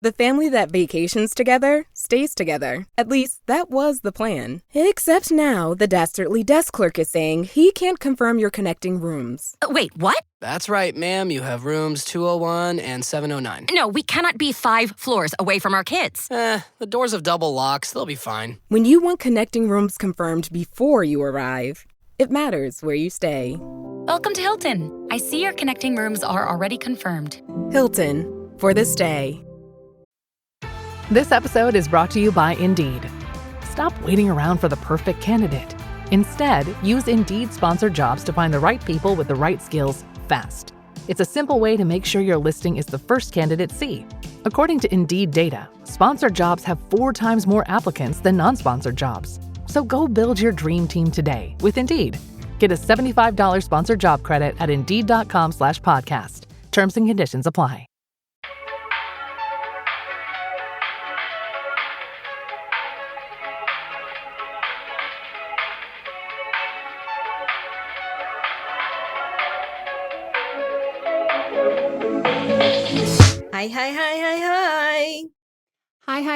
The family that vacations together stays together. At least, that was the plan. Except now, the dastardly desk clerk is saying he can't confirm your connecting rooms. Wait, what? That's right, ma'am. You have rooms 201 and 709. No, we cannot be 5 floors away from our kids. The doors have double locks. They'll be fine. When you want connecting rooms confirmed before you arrive, it matters where you stay. Welcome to Hilton. I see your connecting rooms are already confirmed. Hilton, for the stay. This episode is brought to you by Indeed. Stop waiting around for the perfect candidate. Instead, use Indeed sponsored jobs to find the right people with the right skills fast. It's a simple way to make sure your listing is the first candidates see. According to Indeed data, sponsored jobs have 4 times more applicants than non-sponsored jobs. So go build your dream team today with Indeed. Get a $75 sponsored job credit at Indeed.com/podcast. Terms and conditions apply.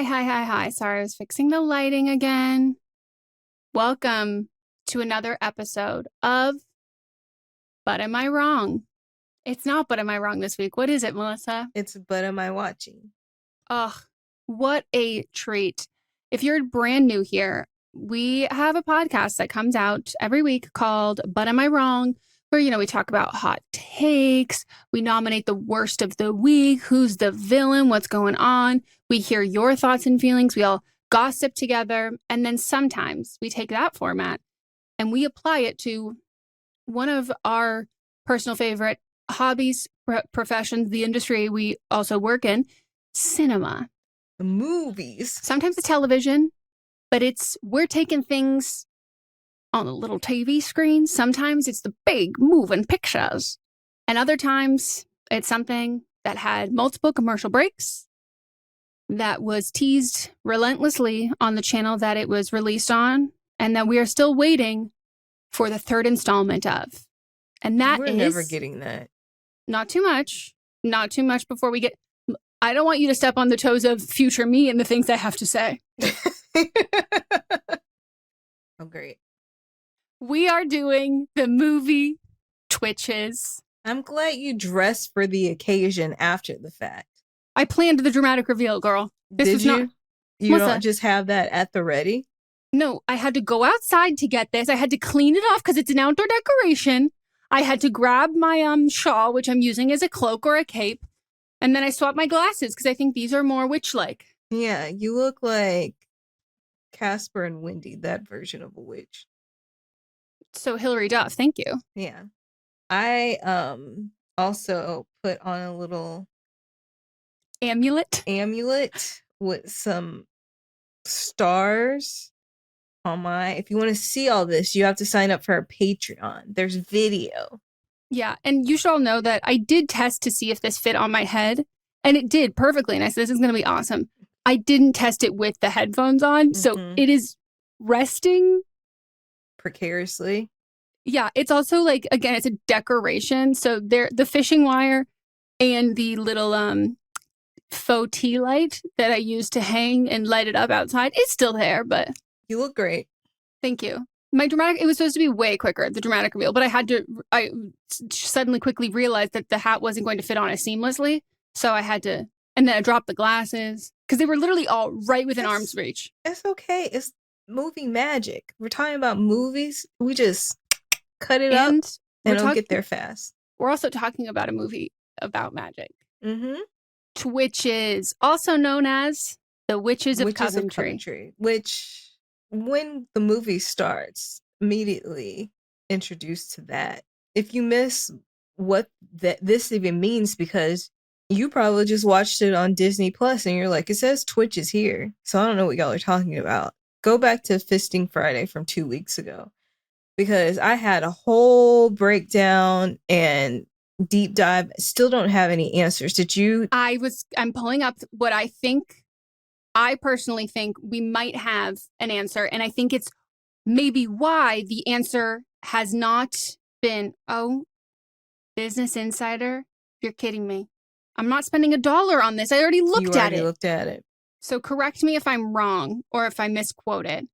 Hi. Sorry, I was fixing the lighting again. Welcome to another episode of But Am I Wrong? It's not But Am I Wrong this week. What is it, Melissa? It's But Am I Watching? Ugh, what a treat. If you're brand new here, we have a podcast that comes out every week called But Am I Wrong? Where, we talk about hot takes, we nominate the worst of the week, who's the villain, what's going on. We hear your thoughts and feelings. We all gossip together. And then sometimes we take that format and we apply it to one of our personal favorite hobbies, professions, the industry we also work in, cinema. The movies. Sometimes the television, but we're taking things on the little TV screen. Sometimes it's the big moving pictures. And other times it's something that had multiple commercial breaks, that was teased relentlessly on the channel that it was released on, and that we are still waiting for the 3rd installment of. And We're never getting that. Not too much. Not too much before we get... I don't want you to step on the toes of future me and the things I have to say. Oh, great. We are doing the movie Twitches. I'm glad you dressed for the occasion after the fact. I planned the dramatic reveal, girl. Did you? You Melissa, don't just have that at the ready? No, I had to go outside to get this. I had to clean it off because it's an outdoor decoration. I had to grab my shawl, which I'm using as a cloak or a cape. And then I swapped my glasses because I think these are more witch-like. Yeah, you look like Casper and Wendy, that version of a witch. So Hilary Duff, thank you. Yeah. I also put on a little amulet with some stars on my... If you want to see all this, you have to sign up for our Patreon. There's video. Yeah, and you should all know that I did test to see if this fit on my head, and it did perfectly. And I said, this is going to be awesome. I didn't test it with the headphones on, so it is resting precariously. Yeah, it's also again, it's a decoration. So the fishing wire and the little faux tea light that I used to hang and light it up outside is still there, but... You look great. Thank you. It was supposed to be way quicker, the dramatic reveal, but I suddenly quickly realized that the hat wasn't going to fit on as seamlessly. So I had to, and then I dropped the glasses because they were literally all right within arm's reach. It's okay. It's movie magic. We're talking about movies. We just cut it up and it'll get there fast. We're also talking about a movie about magic. Mm-hmm. Twitches, also known as The Witches of Coventry. Which, when the movie starts, immediately introduced to that. If you miss what this even means, because you probably just watched it on Disney Plus and you're like, it says Twitches here. So I don't know what y'all are talking about. Go back to Fisting Friday from 2 weeks ago, because I had a whole breakdown and deep dive. Still don't have any answers. Did you? I'm pulling up what I personally think we might have an answer. And I think it's maybe why the answer has not been, Business Insider? You're kidding me. I'm not spending $1 on this. I already looked at it. Looked at it. So correct me if I'm wrong or if I misquoted.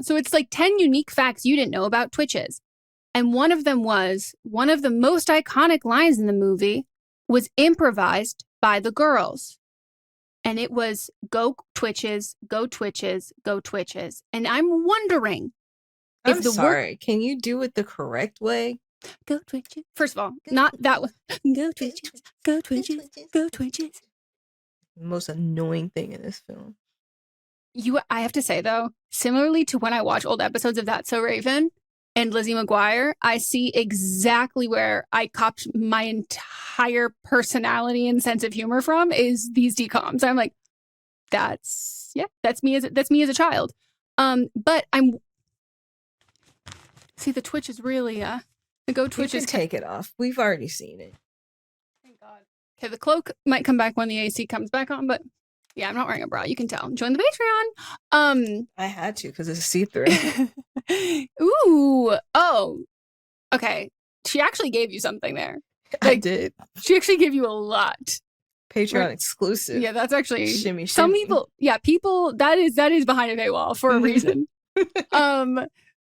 So it's like 10 unique facts you didn't know about Twitches. And one of them was one of the most iconic lines in the movie was improvised by the girls. And it was, go Twitches, go Twitches, go Twitches. And I'm wondering if can you do it the correct way? Go Twitches. First of all, not that one. Go Twitches, go Twitches, go Twitches. The most annoying thing in this film. I have to say, though, similarly to when I watch old episodes of That's So Raven and Lizzie McGuire, I see exactly where I copped my entire personality and sense of humor from is these decoms. I'm like, that's me as a child. But see, the Twitch is really the go Twitch is take it off. We've already seen it. Thank God. Okay, the cloak might come back when the AC comes back on, but yeah, I'm not wearing a bra. You can tell. Join the Patreon. I had to because it's see-through. Ooh. Oh. Okay. She actually gave you something there. I did. She actually gave you a lot. Patreon exclusive. Yeah, that's actually shimmy. Some people. Yeah, people. That is behind a paywall for a reason.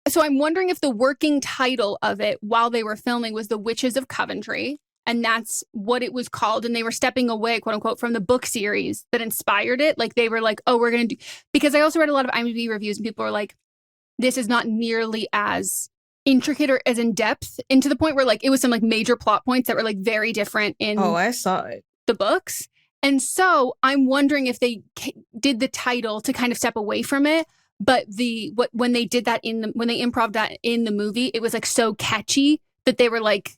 So I'm wondering if the working title of it while they were filming was The Witches of Coventry. And that's what it was called. And they were stepping away, quote unquote, from the book series that inspired it. Like they were like, oh, we're going to do, because I also read a lot of IMDb reviews and people were like, this is not nearly as intricate or as in depth, and to the point where like it was some like major plot points that were like very different in I saw it. The books. And so I'm wondering if they did the title to kind of step away from it. But when they did that when they improv that in the movie, it was like so catchy that they were like,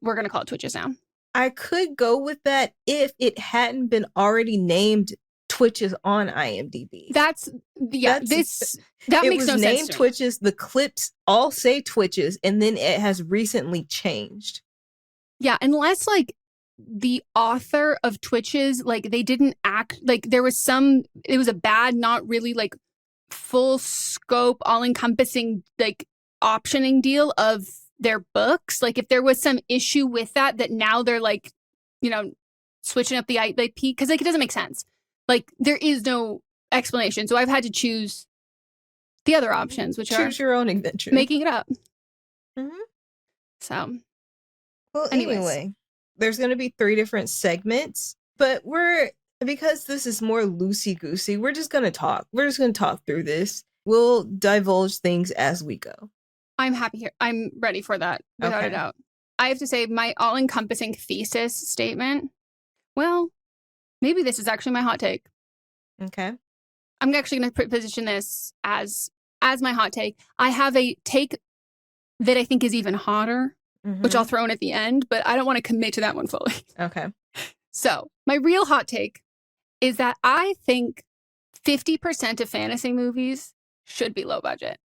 we're going to call it Twitches now. I could go with that if it hadn't been already named Twitches on IMDb. That makes no sense. It was named Twitches. The clips all say Twitches, and then it has recently changed. Yeah, unless like the author of Twitches, like they didn't act like it was a bad, not really like full scope, all encompassing like optioning deal of their books. Like if there was some issue with that now they're like, switching up the IP, because like it doesn't make sense. Like there is no explanation. So I've had to choose the other options, which choose your own adventure, making it up. Mm-hmm. So, well, anyway, there's going to be 3 different segments, but because this is more loosey goosey, we're just going to talk. We're just going to talk through this. We'll divulge things as we go. I'm happy here. I'm ready for that, without a doubt. I have to say, my all-encompassing thesis statement, well, maybe this is actually my hot take. Okay. I'm actually going to position this as my hot take. I have a take that I think is even hotter, which I'll throw in at the end, but I don't want to commit to that one fully. Okay. So, my real hot take is that I think 50% of fantasy movies should be low budget.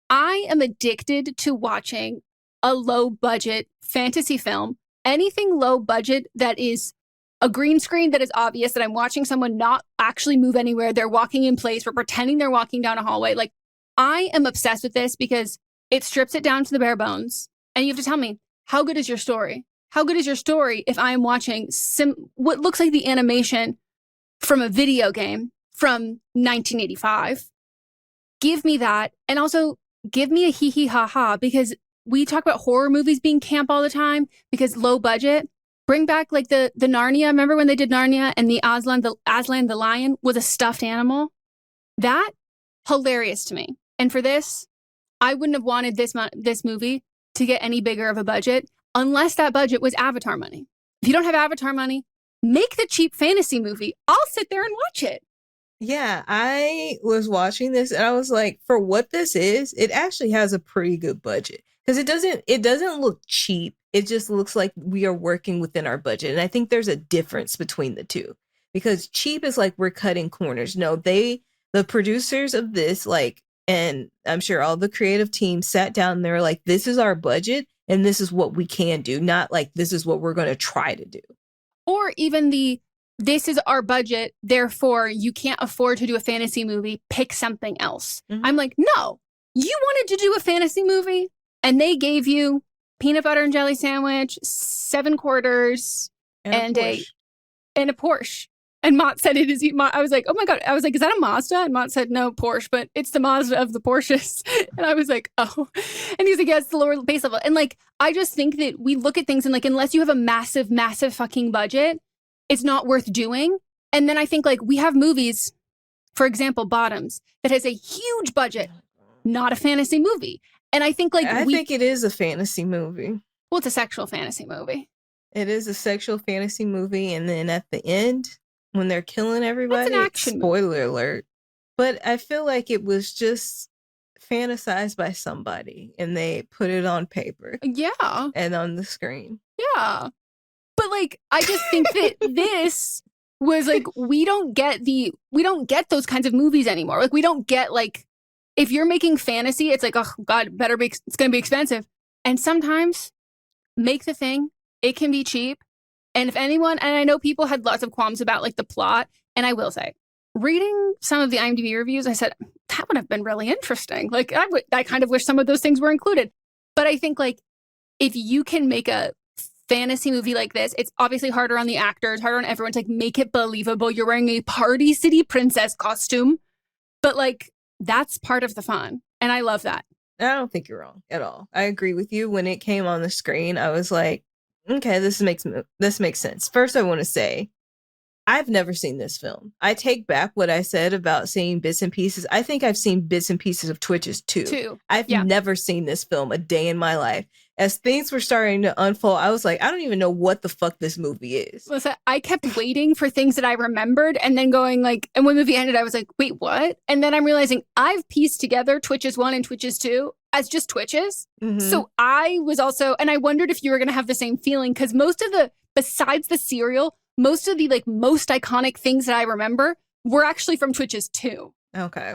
I am addicted to watching a low budget fantasy film. Anything low budget that is a green screen that is obvious that I'm watching someone not actually move anywhere. They're walking in place. We're pretending they're walking down a hallway. Like, I am obsessed with this because it strips it down to the bare bones. And you have to tell me, how good is your story? How good is your story if I am watching what looks like the animation from a video game from 1985? Give me that. And also give me a hee hee ha ha, because we talk about horror movies being camp all the time because low budget. Bring back like the Narnia. Remember when they did Narnia and the Aslan the lion was a stuffed animal? That hilarious to me. And for this, I wouldn't have wanted this movie to get any bigger of a budget unless that budget was Avatar money. If you don't have Avatar money, make the cheap fantasy movie. I'll sit there and watch it. Yeah, I was watching this and I was like, for what this is, it actually has a pretty good budget. Because it doesn't look cheap. It just looks like we are working within our budget. And I think there's a difference between the two. Because cheap is like we're cutting corners. No, the producers of this, like, and I'm sure all the creative teams sat down and they were like, this is our budget and this is what we can do. Not like this is what we're going to try to do. Or even this is our budget, therefore you can't afford to do a fantasy movie, pick something else. Mm-hmm. I'm like, no, you wanted to do a fantasy movie and they gave you peanut butter and jelly sandwich, 7 quarters, and a and a Porsche. And Mott said it is. I was like, oh my God. I was like, is that a Mazda? And Mott said, no, Porsche, but it's the Mazda of the Porsches. And I was like, oh. And he's like, yeah, it's the lower base level. And like, I just think that we look at things and like, unless you have a massive, massive fucking budget, it's not worth doing. And then I think like we have movies, for example, Bottoms, that has a huge budget, not a fantasy movie. And I think like I think it is a fantasy movie. Well, it's a sexual fantasy movie. It is a sexual fantasy movie. And then at the end, when they're killing everybody, That's an action spoiler alert. But I feel like it was just fantasized by somebody and they put it on paper. Yeah. And on the screen. Yeah. But like, I just think that this was like, we don't get those kinds of movies anymore. Like, we don't get like, if you're making fantasy, it's like, oh God, it's going to be expensive. And sometimes make the thing. It can be cheap. And if anyone, and I know people had lots of qualms about like the plot, and I will say, reading some of the IMDb reviews, I said, that would have been really interesting. Like, I kind of wish some of those things were included. But I think like, if you can make a fantasy movie like this, it's obviously harder on the actors, harder on everyone to like make it believable. You're wearing a Party City princess costume, but like, that's part of the fun. And I love that. I don't think you're wrong at all. I agree with you. When it came on the screen, I was like, okay, this makes sense. First, I want to say, I've never seen this film. I take back what I said about seeing bits and pieces. I think I've seen bits and pieces of Twitches too. I've never seen this film a day in my life. As things were starting to unfold, I was like, I don't even know what the fuck this movie is. Listen, I kept waiting for things that I remembered and then going like, and when the movie ended, I was like, wait, what? And then I'm realizing I've pieced together Twitches 1 and Twitches 2 as just Twitches. Mm-hmm. So I was also, and I wondered if you were going to have the same feeling, because besides the serial, most of the like most iconic things that I remember were actually from Twitches 2. Okay.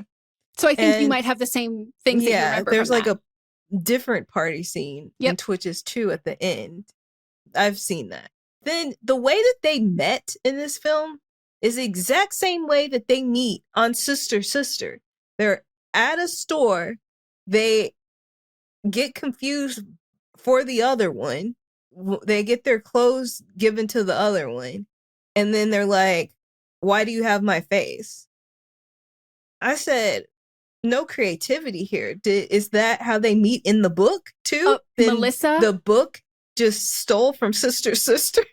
So I think you might have the same things that you remember. There's like a different party scene in Twitches 2 at the end. I've seen that. Then the way that they met in this film is the exact same way that they meet on Sister Sister. They're at a store. They get confused for the other one. They get their clothes given to the other one. And then they're like, why do you have my face? I said, no creativity here. Is that how they meet in the book too? Melissa? The book just stole from Sister Sister?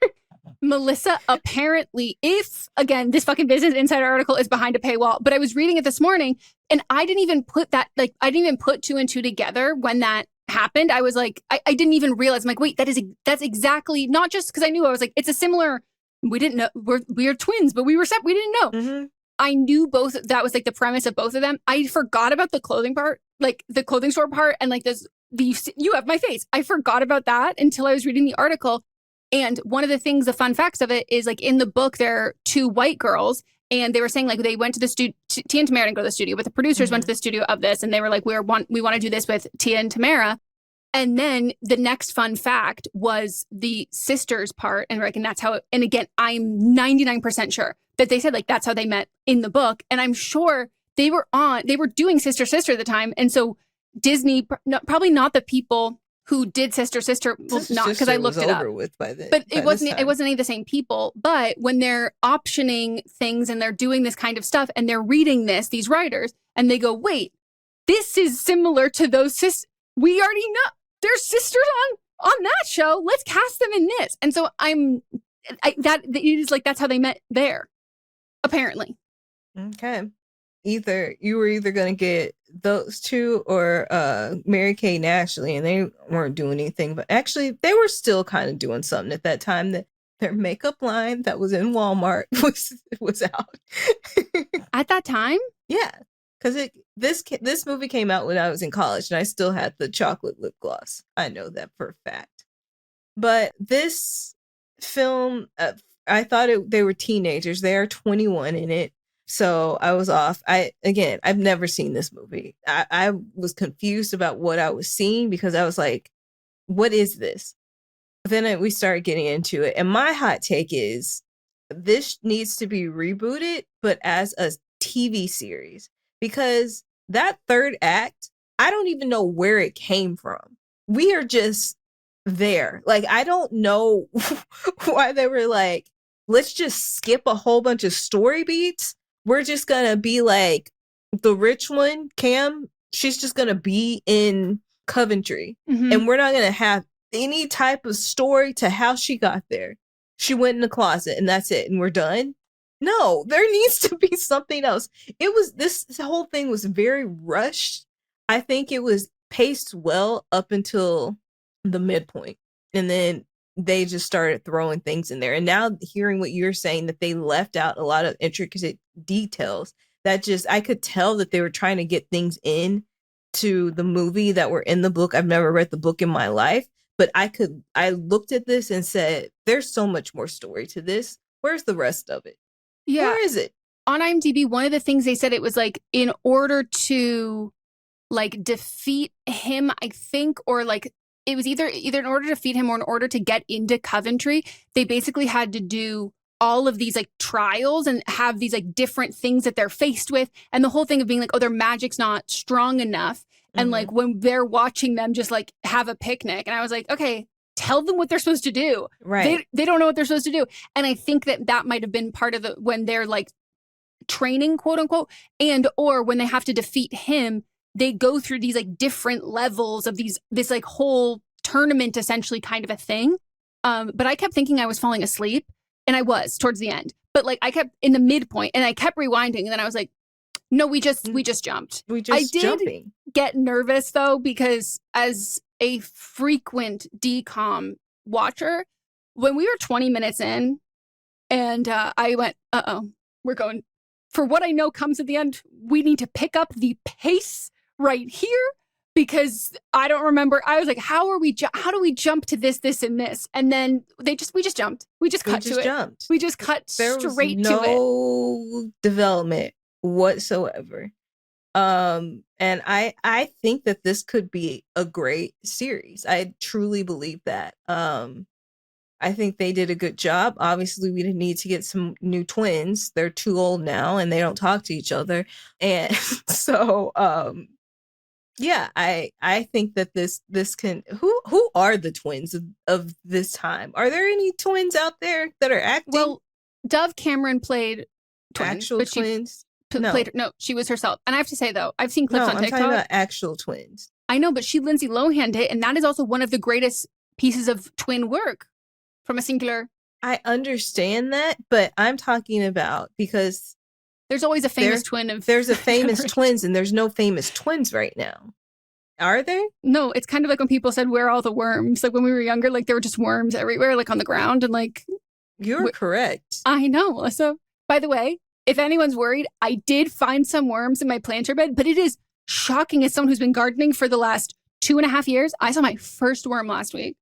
Melissa, apparently, if, again, this fucking Business Insider article is behind a paywall, but I was reading it this morning and I didn't even put two and two together when that happened. I was like, I didn't even realize. I'm like, wait, that's exactly, not just because I knew, I was like, it's a similar, we didn't know, we're twins, but we were separate, we didn't know. Mm-hmm. I knew both, that was like the premise of both of them. I forgot about the clothing part, like the clothing store part, and like you have my face. I forgot about that until I was reading the article. And one of the things, the fun facts of it is like in the book, there are two white girls and they were saying like they went to the studio, Tia and Tamera didn't go to the studio, but the producers went to the studio of this and they were like, we want to do this with Tia and Tamera. And then the next fun fact was the sisters part. And like, and that's how, and again, I'm 99% sure that they said like, that's how they met in the book. And I'm sure they were doing Sister Sister at the time. And so Disney, probably not the people who did Sister Sister, well, not because I looked it up. But it wasn't any of the same people. But when they're optioning things and they're doing this kind of stuff and they're reading these writers, and they go, wait, this is similar to those sisters. We already know they're sisters on that show. Let's cast them in this. And so it is like that's how they met there, apparently. Okay. You were either going to get those two or Mary-Kate and Ashley, and they weren't doing anything. But actually, they were still kind of doing something at that time. That their makeup line that was in Walmart was out at that time. Yeah, because this movie came out when I was in college, and I still had the chocolate lip gloss. I know that for a fact. But this film, I thought they were teenagers. They are 21 in it. So I was off. I've never seen this movie. I was confused about what I was seeing because I was like, what is this? Then we started getting into it. And my hot take is this needs to be rebooted, but as a TV series, because that third act, I don't even know where it came from. We are just there. Like, I don't know why they were like, let's just skip a whole bunch of story beats. We're just gonna be like the rich one, Cam. She's just gonna be in Coventry, and we're not gonna have any type of story to how she got there. She went in the closet, and that's it, and we're done. No, there needs to be something else. This whole thing was very rushed. I think it was paced well up until the midpoint, and then they just started throwing things in there. And now hearing what you're saying, that they left out a lot of intricate details, that just, I could tell that they were trying to get things in to the movie that were in the book. I've never read the book in my life, but I looked at this and said, there's so much more story to this. Where's the rest of it? Yeah. Where is it? On IMDb, one of the things they said, it was like, in order to like defeat him, I think, or like it was either in order to defeat him or in order to get into Coventry, they basically had to do all of these like trials and have these like different things that they're faced with. And the whole thing of being like, oh, their magic's not strong enough. And like when they're watching them just like have a picnic. And I was like, okay, tell them what they're supposed to do. Right. They don't know what they're supposed to do. And I think that might have been part of the, when they're like training, quote unquote, and or when they have to defeat him, they go through these like different levels of this like whole tournament, essentially, kind of a thing. But I kept thinking I was falling asleep, and I was towards the end. But like I kept in the midpoint, and I kept rewinding, and then I was like, no, we just jumped. I did get nervous though, because as a frequent DCOM watcher, when we were 20 minutes in, and I went, we're going. For what I know comes at the end, we need to pick up the pace right here, because I don't remember. I was like, how do we jump to this, and this? And then we just jumped. We just cut to it. We just cut straight to it. No development whatsoever. And I think that this could be a great series. I truly believe that. I think they did a good job. Obviously, we didn't need to get some new twins. They're too old now, and they don't talk to each other. And so, yeah, I think that this can. Who are the twins of this time? Are there any twins out there that are acting? Well, Dove Cameron played twins, actual twins. No, she was herself. And I have to say though, I've seen clips on TikTok. I'm talking about actual twins. I know, but Lindsay Lohan did, and that is also one of the greatest pieces of twin work from a singular. I understand that, but I'm talking about, because there's always a famous twin of. There's a famous twins, and there's no famous twins right now. Are there? No, it's kind of like when people said, where are all the worms? Like when we were younger, like there were just worms everywhere, like on the ground, and like. You're correct. I know, Melissa. By the way, if anyone's worried, I did find some worms in my planter bed, but it is shocking as someone who's been gardening for the last 2.5 years. I saw my first worm last week.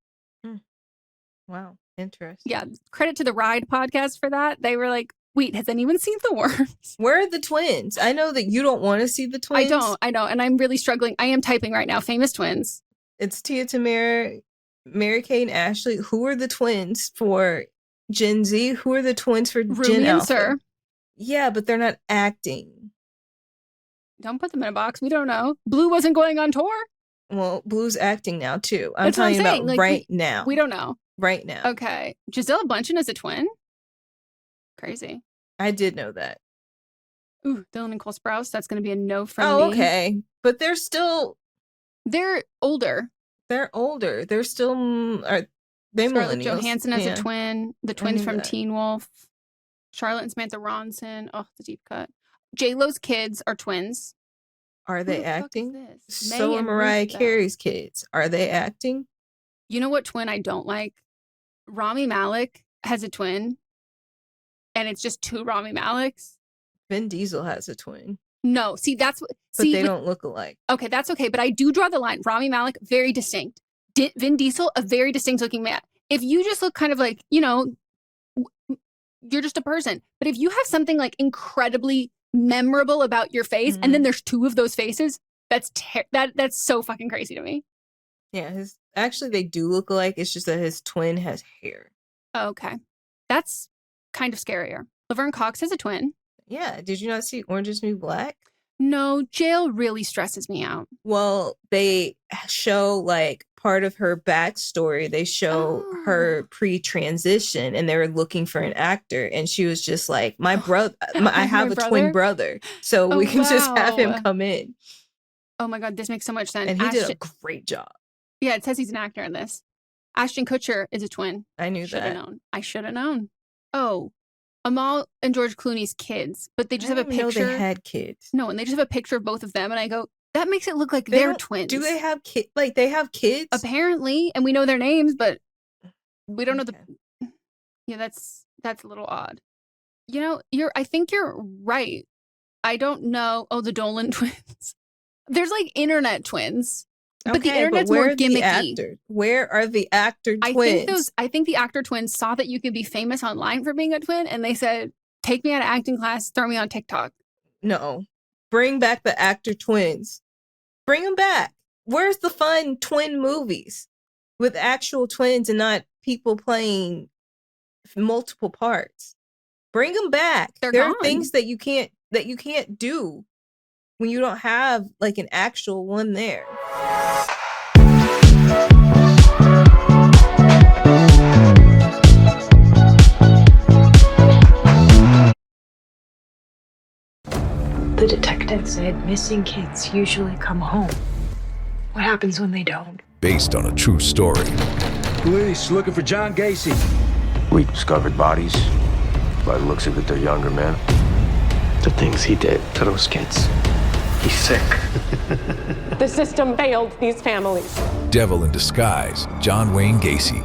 Wow. Interesting. Yeah. Credit to the Ride podcast for that. They were like, wait, has anyone seen the worms? Where are the twins? I know that you don't want to see the twins. I don't. And I'm really struggling. I am typing right now. Famous twins. It's Tia, Tamera, Mary-Kate, and Ashley. Who are the twins for Gen Z? Who are the twins for Ruby Gen and Alpha? Sir. Yeah, but they're not acting. Don't put them in a box. We don't know. Blue wasn't going on tour. Well, Blue's acting now too. I'm That's what I'm talking saying. about like, right now. We don't know. Right now. Okay. Giselle Bundchen is a twin? Crazy. I did know that. Ooh, Dylan and Cole Sprouse. That's going to be a no from me. Oh, okay. But they're older. They're older. They're still they Scarlett millennials. Johansson as a twin. The twins from Teen Wolf. Charlotte and Samantha Ronson. Oh, the deep cut. J-Lo's kids are twins. Are they acting? So So are Mariah Carey's kids. Are they acting? You know what twin I don't like? Rami Malek has a twin, and it's just two Rami Maleks. Vin Diesel has a twin. No, see, that's what. But they don't look alike. Okay, that's okay. But I do draw the line. Rami Malek, very distinct. Vin Diesel, a very distinct looking man. If you just look kind of like, you're just a person. But if you have something like incredibly memorable about your face, and then there's two of those faces, that's so fucking crazy to me. Yeah, actually they do look alike. It's just that his twin has hair. Okay, that's kind of scarier. Laverne Cox has a twin. Yeah, did you not see Orange Is the New Black? No, jail really stresses me out. Well, they show like part of her backstory, they show her pre-transition, and they were looking for an actor, and she was just like, my brother, I have a twin brother, so we can just have him come in. Oh my God, this makes so much sense. And he did a great job. Yeah, it says he's an actor in this. Ashton Kutcher is a twin. I knew that. I should have known. Oh, Amal and George Clooney's kids, but they just have a picture. They had kids. No, and they just have a picture of both of them, and I go, that makes it look like they're twins. Do they have kids? Like, they have kids? Apparently, and we know their names, but we don't know the. Yeah, that's a little odd. You know, I think you're right. I don't know. Oh, the Dolan twins. There's like internet twins. But the internet's more gimmicky. Where are the actor twins? I think the actor twins saw that you could be famous online for being a twin, and they said, take me out of acting class, throw me on TikTok. No. Bring back the actor twins. Bring them back. Where's the fun twin movies with actual twins and not people playing multiple parts? Bring them back. There are things that you can't do when you don't have like an actual one there. The detective said missing kids usually come home. What happens when they don't? Based on a true story. Police looking for John Gacy. We discovered bodies. By the looks of it, they're younger men. The things he did to those kids. He's sick. The system failed these families. Devil in Disguise, John Wayne Gacy.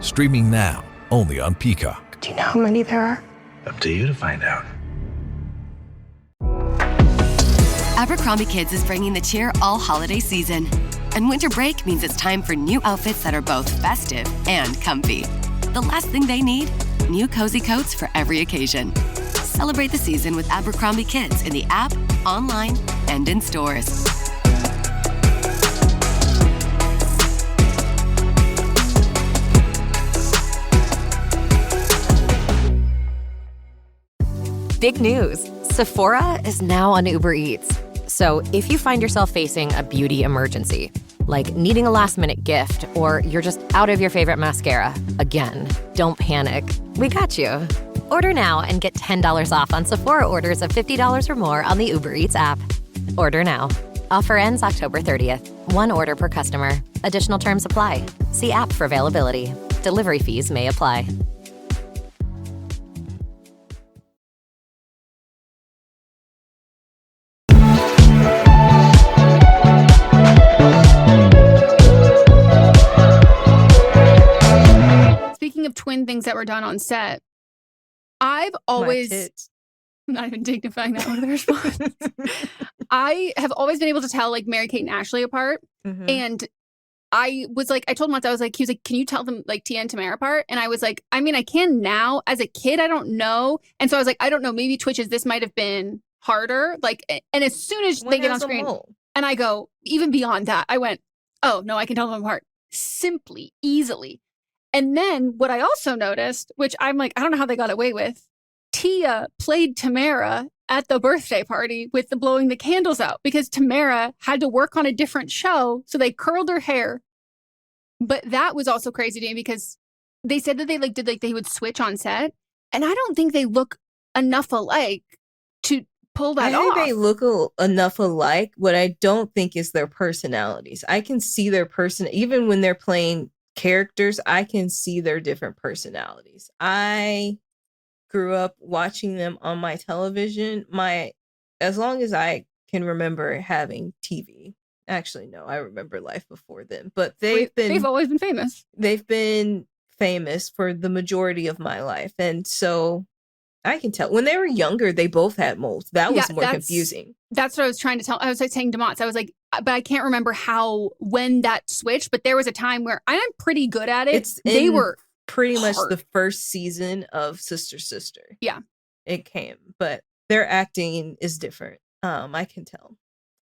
Streaming now, only on Peacock. Do you know how many there are? Up to you to find out. Abercrombie Kids is bringing the cheer all holiday season. And winter break means it's time for new outfits that are both festive and comfy. The last thing they need? New cozy coats for every occasion. Celebrate the season with Abercrombie Kids in the app, online, and in stores. Big news! Sephora is now on Uber Eats. So if you find yourself facing a beauty emergency, like needing a last-minute gift, or you're just out of your favorite mascara, again, don't panic. We got you. Order now and get $10 off on Sephora orders of $50 or more on the Uber Eats app. Order now. Offer ends October 30th. One order per customer. Additional terms apply. See app for availability. Delivery fees may apply. Speaking of twin things that were done on set, I've always, I'm not even dignifying that one of the response. I have always been able to tell like Mary-Kate and Ashley apart. Mm-hmm. And I was like, I told Monts, I was like, he was like, can you tell them like Tia and Tamera apart? And I was like, I mean, I can now. As a kid, I don't know. And so I was like, I don't know, maybe Twitches, this might have been harder. Like, and as soon as they get on screen, and I go, even beyond that, I went, oh, no, I can tell them apart. Simply, easily. And then what I also noticed, which I'm like, I don't know how they got away with, Tia played Tamera at the birthday party with the blowing the candles out because Tamera had to work on a different show. So they curled her hair. But that was also crazy to me because they said that they like did like they would switch on set. And I don't think they look enough alike to pull that off. I think they look enough alike. What I don't think is their personalities. I can see their even when they're playing characters, I can see their different personalities. I grew up watching them on my television. As long as I can remember having TV. Actually, no, I remember life before then. But they've always been famous. They've been famous for the majority of my life. And so I can tell. When they were younger, they both had moles. That was more confusing. That's what I was trying to tell. I was like saying to Monts, I was like, but I can't remember when that switched. But there was a time where I'm pretty good at it. They were pretty much the first season of Sister Sister. Yeah. It came. But their acting is different. I can tell.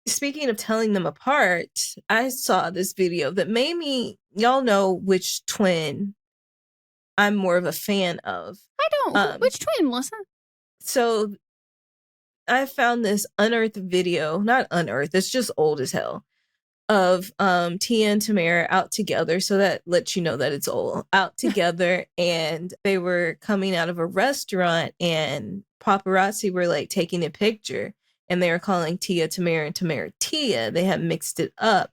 Speaking of telling them apart, I saw this video that made me, y'all know which twin I'm more of a fan of. I don't. Which twin, Melissa? So I found this unearthed video, not unearthed, it's just old as hell, of Tia and Tamera out together. So that lets you know that it's all out together. And they were coming out of a restaurant and paparazzi were like taking a picture and they were calling Tia Tamera and Tamera Tia. They had mixed it up.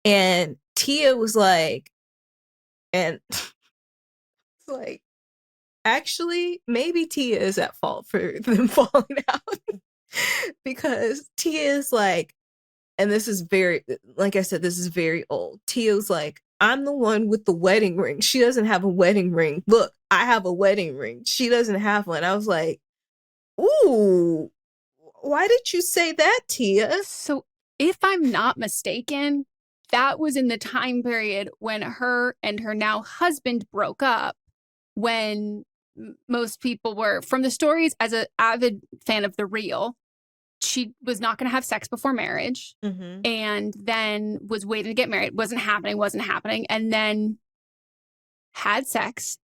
And Tia was like, and it's like, actually, maybe Tia is at fault for them falling out. Because Tia is like, and this is very, like I said, this is very old. Tia's like, I'm the one with the wedding ring. She doesn't have a wedding ring. Look, I have a wedding ring. She doesn't have one. I was like, ooh, why did you say that, Tia? So if I'm not mistaken, that was in the time period when her and her now husband broke up, when most people were, from the stories as an avid fan of The Real, she was not going to have sex before marriage, and then was waiting to get married. Wasn't happening. And then had sex.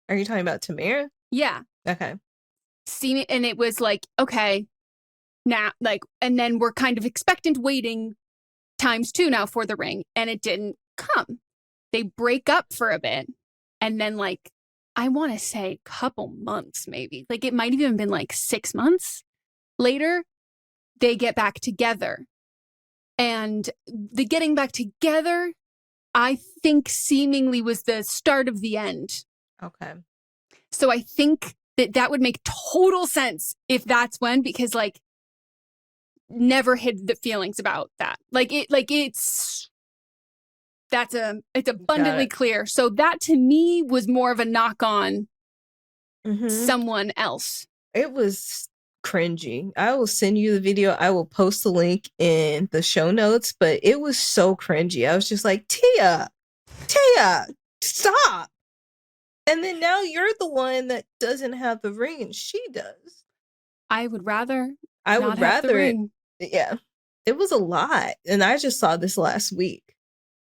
Are you talking about Tamera? Yeah. Okay. And it was like, okay, now, like, and then we're kind of expectant waiting ×2 now for the ring. And it didn't come. They break up for a bit. And then, like, I want to say a couple months, maybe. Like, it might have even been like 6 months later. They get back together. And the getting back together, I think seemingly was the start of the end. Okay. So I think that would make total sense if that's when, because like never hid the feelings about that. It's abundantly clear. So that to me was more of a knock on someone else. It was cringy. I will send you the video. I will post the link in the show notes, but it was so cringy. I was just like, Tia, stop. And then now you're the one that doesn't have the ring and she does. I would rather it. Yeah. It was a lot. And I just saw this last week.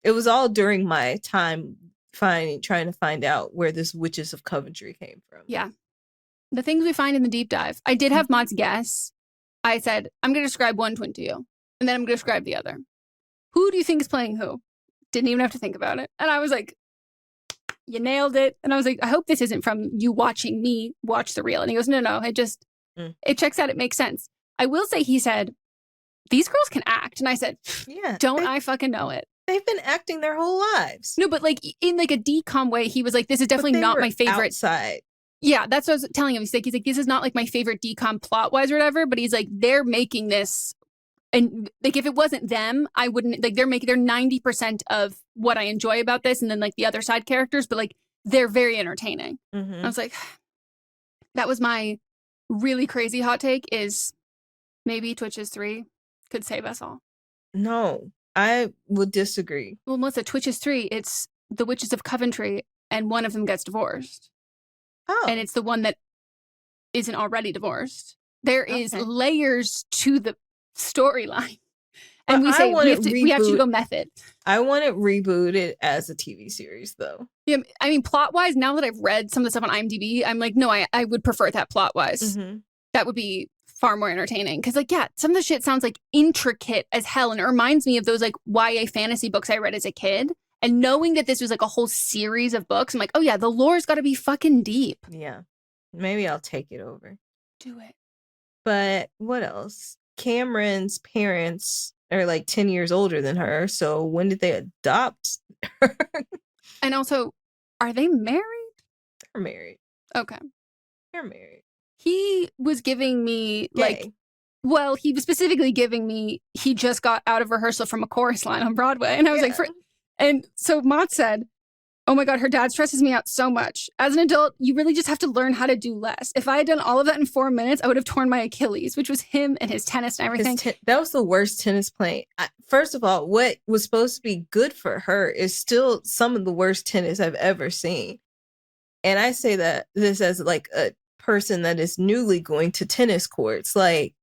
It was all during my time trying to find out where this Witches of Coventry came from. Yeah. The things we find in the deep dive. I did have Maud's guess. I said, I'm going to describe one twin to you, and then I'm going to describe the other. Who do you think is playing who? Didn't even have to think about it. And I was like, you nailed it. And I was like, I hope this isn't from you watching me watch The Real. And he goes, no, it checks out. It makes sense. I will say, he said, these girls can act. And I said, yeah, don't I fucking know it. They've been acting their whole lives. No, but like in like a decom way, he was like, this is definitely not my favorite. Outside. Yeah, that's what I was telling him. He's like, this is not like my favorite decom plot wise or whatever, but he's like, they're making this, and like if it wasn't them, I wouldn't, like they're 90% of what I enjoy about this, and then like the other side characters, but like they're very entertaining. I was like, that was my really crazy hot take, is maybe Twitches 3 could save us all. No, I would disagree. Well, Melissa, Twitches 3, it's the Witches of Coventry, and one of them gets divorced. Oh. And it's the one that isn't already divorced. There is layers to the storyline. And we say we have to go method. I want it rebooted as a TV series, though. Yeah, I mean, plot-wise, now that I've read some of the stuff on IMDb, I'm like, no, I would prefer that plot-wise. That would be far more entertaining. Because, like, yeah, some of the shit sounds, like, intricate as hell. And it reminds me of those, like, YA fantasy books I read as a kid. And knowing that this was like a whole series of books, I'm like, oh yeah, the lore's got to be fucking deep. Yeah. Maybe I'll take it over. Do it. But what else? Cameron's parents are like 10 years older than her. So when did they adopt her? And also, are they married? They're married. Okay. They're married. He was giving me Gay. he was specifically giving me, he just got out of rehearsal from a chorus line on Broadway. And I was like, and so Mott said, oh my God, her dad stresses me out so much. As an adult, you really just have to learn how to do less. If I had done all of that in 4 minutes, I would have torn my Achilles, which was him and his tennis and everything. That was the worst tennis playing. First of all, what was supposed to be good for her is still some of the worst tennis I've ever seen. And I say that this as like a person that is newly going to tennis courts. Like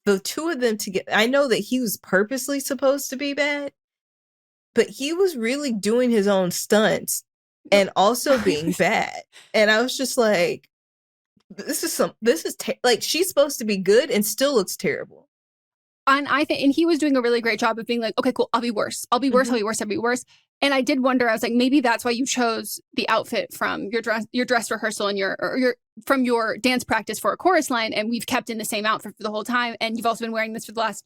the two of them together, I know that he was purposely supposed to be bad, but he was really doing his own stunts and also being bad. And I was just like, like she's supposed to be good and still looks terrible. And I think, and he was doing a really great job of being like, okay, cool, I'll be worse. I'll be worse. I'll be worse. I'll be worse. And I did wonder, I was like, maybe that's why you chose the outfit from your dress rehearsal and from your dance practice for a chorus line. And we've kept in the same outfit for the whole time. And you've also been wearing this for the last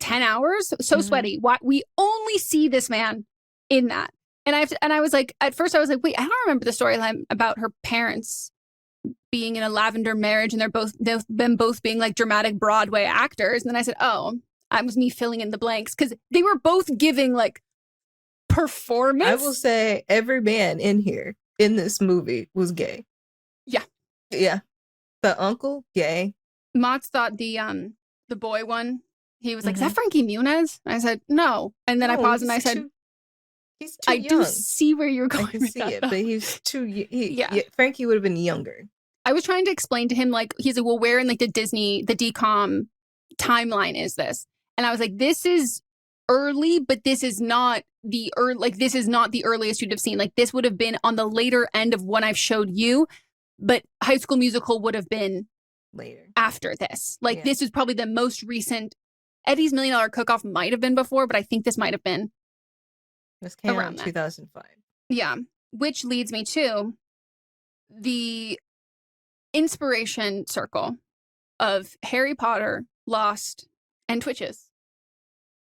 10 hours. So sweaty. Why we only see this man in that. And I was like, at first I was like, wait, I don't remember the storyline about her parents being in a lavender marriage and they've both being like dramatic Broadway actors. And then I said, oh, that was me filling in the blanks because they were both giving like performance. I will say every man in here in this movie was gay. Yeah. The uncle, gay. Mott's thought the boy one, he was like, is that Frankie Muniz? And I said, no. And then I paused and I said, he's too I young. do see where you're going. I can with see that, it, though. but he's too. Frankie would have been younger. I was trying to explain to him, like, he's like, well, where in like the DCOM timeline is this? And I was like, this is early, but this is not the earliest you'd have seen. Like, this would have been on the later end of when I've showed you, but High School Musical would have been later after this. Like, this is probably the most recent. Eddie's $1 Million Cook-Off might have been before, but I think this might have been. This came out in 2005. Yeah, which leads me to the inspiration circle of Harry Potter, Lost, and Twitches.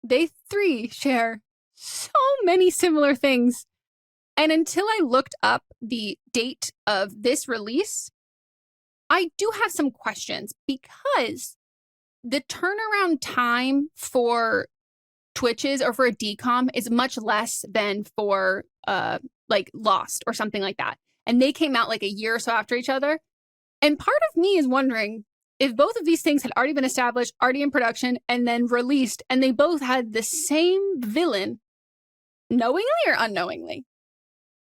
They three share so many similar things. And until I looked up the date of this release, I do have some questions because the turnaround time for Twitches or for a DCOM is much less than for like Lost or something like that. And they came out like a year or so after each other. And part of me is wondering if both of these things had already been established, already in production, and then released, and they both had the same villain, knowingly or unknowingly.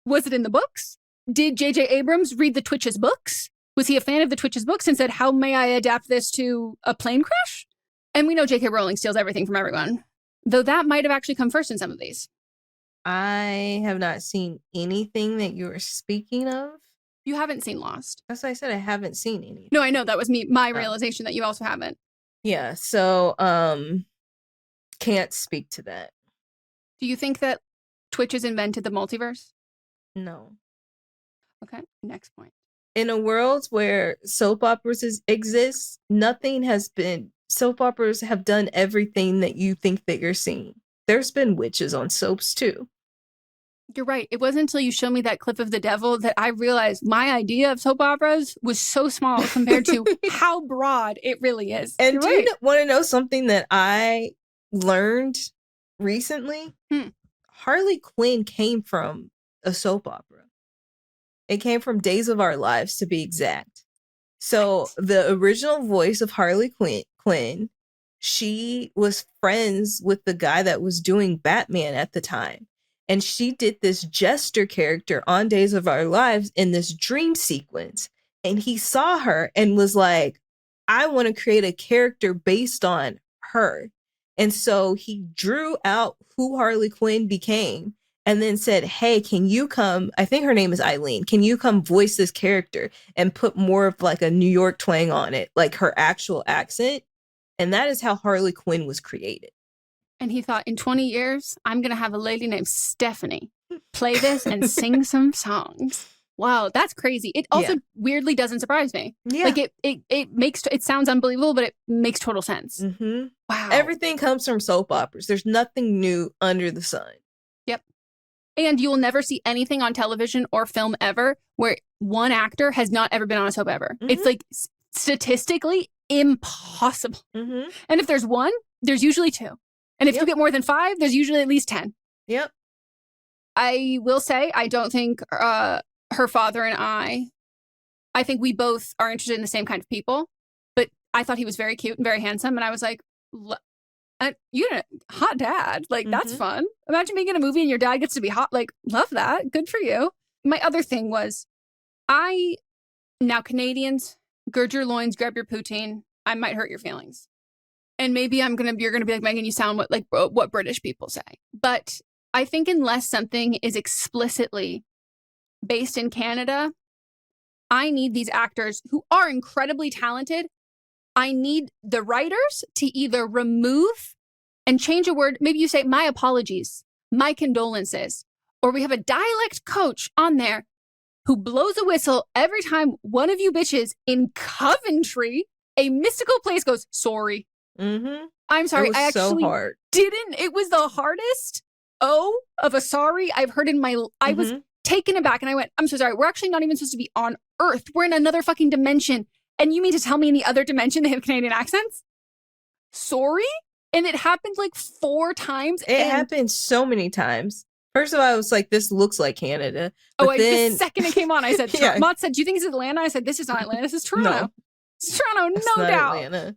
Was it in the books? Did J.J. Abrams read the Twitches books? Was he a fan of the Twitches books and said, how may I adapt this to a plane crash? And we know J.K. Rowling steals everything from everyone. Though that might have actually come first in some of these. I have not seen anything that you are speaking of. You haven't seen Lost. That's why I said I haven't seen any. No, I know. That was my realization that you also haven't. Yeah, so can't speak to that. Do you think that Twitch has invented the multiverse? No. Okay, next point. In a world where soap operas exist, soap operas have done everything that you think that you're seeing. There's been witches on soaps too. You're right. It wasn't until you showed me that clip of The Devil that I realized my idea of soap operas was so small compared to how broad it really is. And do you want to know something that I learned recently? Harley Quinn came from a soap opera. It came from Days of Our Lives, to be exact. So the original voice of Harley Quinn, she was friends with the guy that was doing Batman at the time. And she did this jester character on Days of Our Lives in this dream sequence. And he saw her and was like, I want to create a character based on her. And so he drew out who Harley Quinn became and then said, hey, can you come? I think her name is Eileen. Can you come voice this character and put more of like a New York twang on it, like her actual accent? And that is how Harley Quinn was created. And he thought, in 20 years, I'm going to have a lady named Stephanie play this and sing some songs. Wow, that's crazy. It also weirdly doesn't surprise me. Yeah. Like it sounds unbelievable, but it makes total sense. Mm-hmm. Wow. Everything comes from soap operas. There's nothing new under the sun. Yep. And you will never see anything on television or film ever where one actor has not ever been on a soap ever. Mm-hmm. It's like statistically impossible. Mm-hmm. And if there's one, there's usually two. And if you get more than 5, there's usually at least 10. Yep. I will say, I don't think her father and I think we both are interested in the same kind of people. But I thought he was very cute and very handsome. And I was like, you're a hot dad. Like, that's fun. Imagine being in a movie and your dad gets to be hot. Like, love that. Good for you. My other thing was, now Canadians, gird your loins, grab your poutine. I might hurt your feelings. And maybe you're gonna be like, Megan, you sound what British people say. But I think unless something is explicitly based in Canada, I need these actors who are incredibly talented I need the writers to either remove and change a word. Maybe you say, my apologies, my condolences. Or we have a dialect coach on there who blows a whistle every time one of you bitches in Coventry, a mystical place, goes, sorry. Mm-hmm. I'm sorry. It was I actually so hard. didn't. It was the hardest O of a sorry I've heard in my life. I was taken aback and I went, I'm so sorry. We're actually not even supposed to be on Earth. We're in another fucking dimension. And you mean to tell me in the other dimension they have Canadian accents? Sorry? And it happened like 4 times. It happened so many times. First of all, I was like, this looks like Canada. But the second it came on, I said, Yeah. Mott said, do you think it's Atlanta? I said, this is not Atlanta. This is Toronto. No. It's Toronto, It's no not doubt. Atlanta.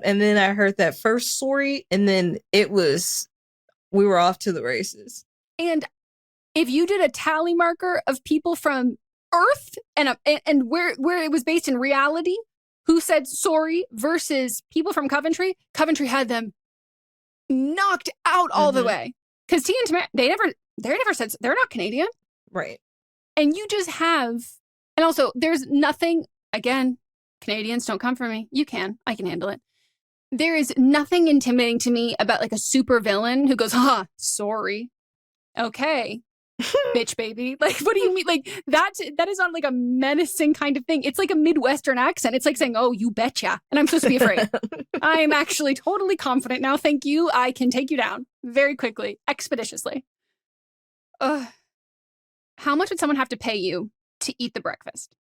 And then I heard that first sorry, and then we were off to the races. And if you did a tally marker of people from Earth and where it was based in reality, who said sorry versus people from Coventry had them knocked out all the way. Because Tia and Tamera, they never said, they're not Canadian. Right. And you just have, and also there's nothing, again, Canadians, don't come for me. You can. I can handle it. There is nothing intimidating to me about like a super villain who goes, sorry. Okay. Bitch, baby. Like, what do you mean? Like, that is not like a menacing kind of thing. It's like a Midwestern accent. It's like saying, oh, you betcha. And I'm supposed to be afraid. I am actually totally confident now. Thank you. I can take you down very quickly, expeditiously. How much would someone have to pay you to eat the breakfast?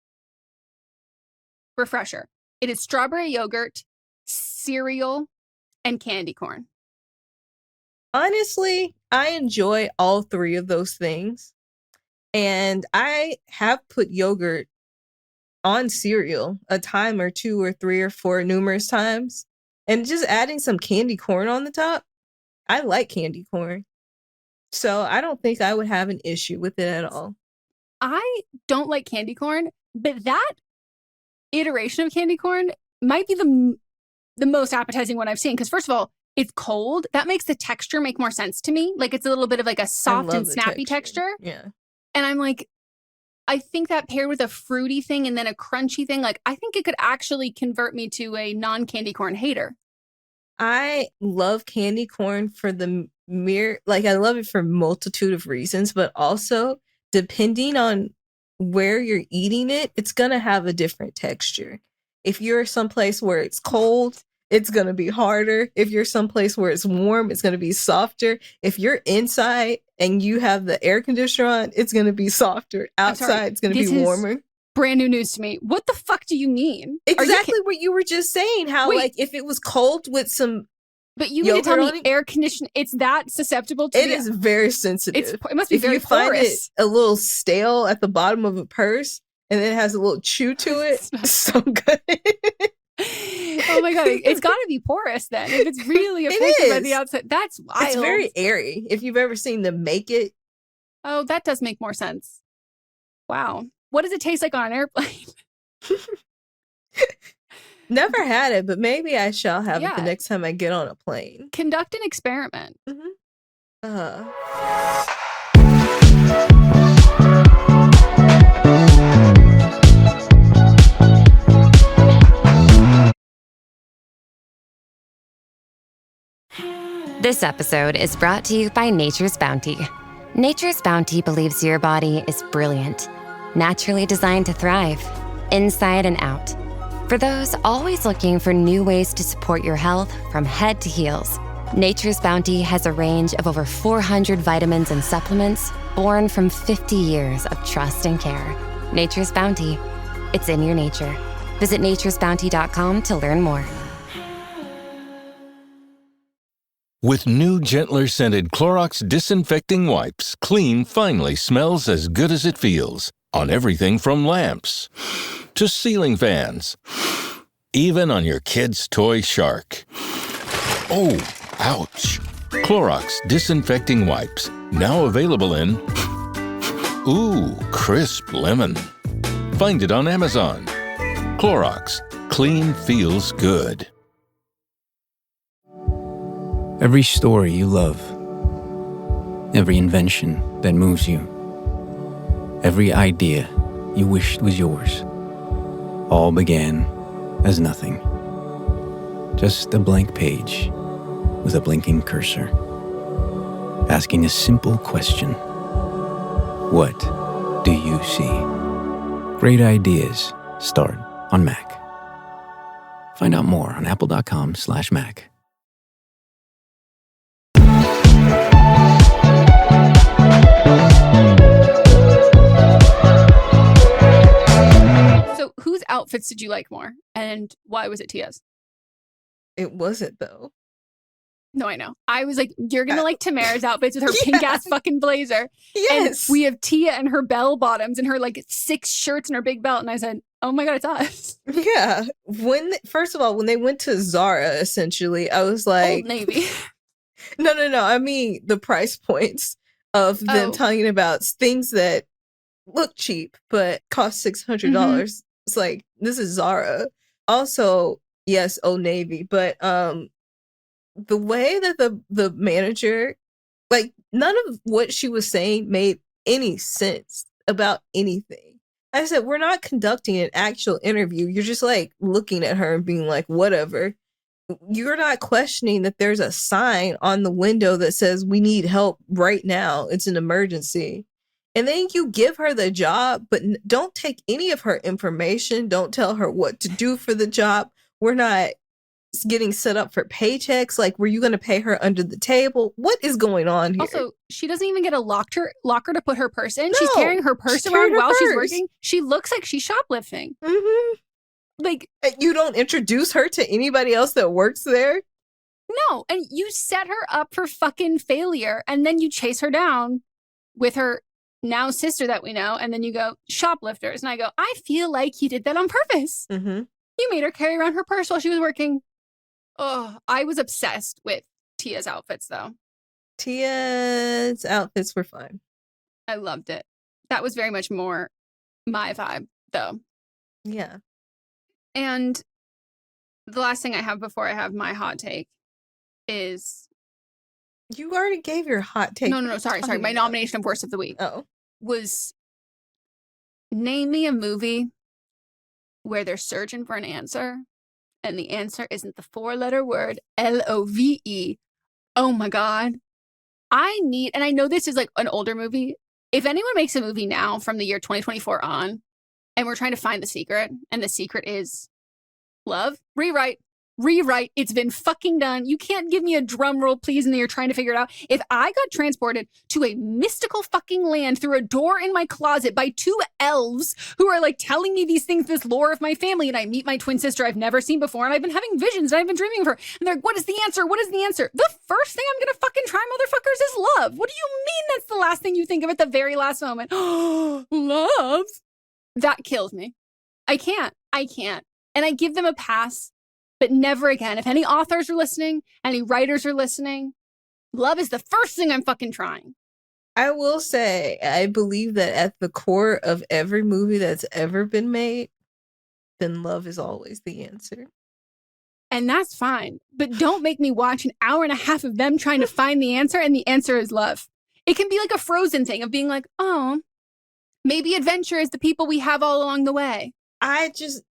Refresher. It is strawberry yogurt, cereal, and candy corn. Honestly, I enjoy all 3 of those things. And I have put yogurt on cereal a time or 2 or 3 or 4 numerous times. And just adding some candy corn on the top. I like candy corn. So I don't think I would have an issue with it at all. I don't like candy corn, but that iteration of candy corn might be the most appetizing one I've seen. Because first of all, it's cold. That makes the texture make more sense to me. Like it's a little bit of like a soft and snappy texture. Yeah. And I'm like, I think that paired with a fruity thing and then a crunchy thing, like I think it could actually convert me to a non-candy corn hater. I love candy corn for the I love it for a multitude of reasons, but also depending on where you're eating it, it's going to have a different texture. If you're someplace where it's cold, it's going to be harder. If you're someplace where it's warm, it's going to be softer. If you're inside and you have the air conditioner on, it's going to be softer. Outside, it's going to be warmer. Brand new news to me. What the fuck do you mean? Exactly what you were just saying. How like if it was cold with some But you mean to tell me air condition, it's that susceptible to it is very sensitive. It must be if very you find porous. it a little stale at the bottom of a purse and then it has a little chew to it, it's so good. Oh my God. It's got to be porous then. If it's really affected by the outside, that's wild. It's very airy. If you've ever seen them make it. Oh, that does make more sense. Wow. What does it taste like on an airplane? Never had it, but maybe I shall have it the next time I get on a plane. Conduct an experiment. This episode is brought to you by Nature's Bounty. Nature's Bounty believes your body is brilliant, naturally designed to thrive, inside and out. For those always looking for new ways to support your health from head to heels, Nature's Bounty has a range of over 400 vitamins and supplements born from 50 years of trust and care. Nature's Bounty. It's in your nature. Visit naturesbounty.com to learn more. With new, gentler scented Clorox disinfecting wipes, clean finally smells as good as it feels. On everything from lamps to ceiling fans, even on your kid's toy shark. Oh, ouch. Clorox disinfecting wipes, now available in crisp lemon. Find it on Amazon. Clorox, clean feels good. Every story you love, every invention that moves you, every idea you wished was yours, all began as nothing. Just a blank page with a blinking cursor, asking a simple question. What do you see? Great ideas start on Mac. Find out more on apple.com/Mac. So whose outfits did you like more? And why was it Tia's? It wasn't, though. No, I know. I was like, you're going to like Tamera's outfits with her pink ass fucking blazer. Yes. And we have Tia and her bell bottoms and her like 6 shirts and her big belt. And I said, oh my God, it's us. Yeah. First of all, when they went to Zara, essentially, I was like, Old Navy. No. I mean, the price points of them talking about things that look cheap, but cost $600. It's like, this is Zara. Also, yes, Old Navy, but, the way that the manager, like, none of what she was saying made any sense about anything. I said, we're not conducting an actual interview. You're just like looking at her and being like, whatever. You're not questioning that there's a sign on the window that says we need help right now. It's an emergency. And then you give her the job, but don't take any of her information. Don't tell her what to do for the job. We're not getting set up for paychecks. Like, were you going to pay her under the table? What is going on here? Also, she doesn't even get a locker to put her purse in. No, she's carrying her purse she's around carrying her while she's purse. working. She looks like she's shoplifting. Like, you don't introduce her to anybody else that works there? No, and you set her up for fucking failure, and then you chase her down with her now sister that we know, and then you go, shoplifters. And I go, I feel like you did that on purpose. You made her carry around her purse while she was working. Oh, I was obsessed with Tia's outfits, though. Tia's outfits were fine. I loved it. That was very much more my vibe, though. Yeah. And the last thing I have before I have my hot take is... You already gave your hot take. No, sorry. My nomination of Worst of the Week was name me a movie where they're searching for an answer, and the answer isn't the 4-letter word LOVE. Oh my God. And I know this is like an older movie. If anyone makes a movie now from the year 2024 on, and we're trying to find the secret, and the secret is love, rewrite. It's been fucking done. You can't give me a drum roll, please, and then you're trying to figure it out. If I got transported to a mystical fucking land through a door in my closet by 2 elves who are like telling me these things, this lore of my family, and I meet my twin sister I've never seen before, and I've been having visions, and I've been dreaming of her, and they're like, what is the answer? What is the answer? The first thing I'm gonna fucking try, motherfuckers, is love. What do you mean that's the last thing you think of at the very last moment? Love? That kills me. I can't. And I give them a pass. But never again. If any authors are listening, any writers are listening, love is the first thing I'm fucking trying. I will say, I believe that at the core of every movie that's ever been made, then love is always the answer. And that's fine. But don't make me watch an hour and a half of them trying to find the answer, and the answer is love. It can be like a Frozen thing of being like, oh, maybe adventure is the people we have all along the way.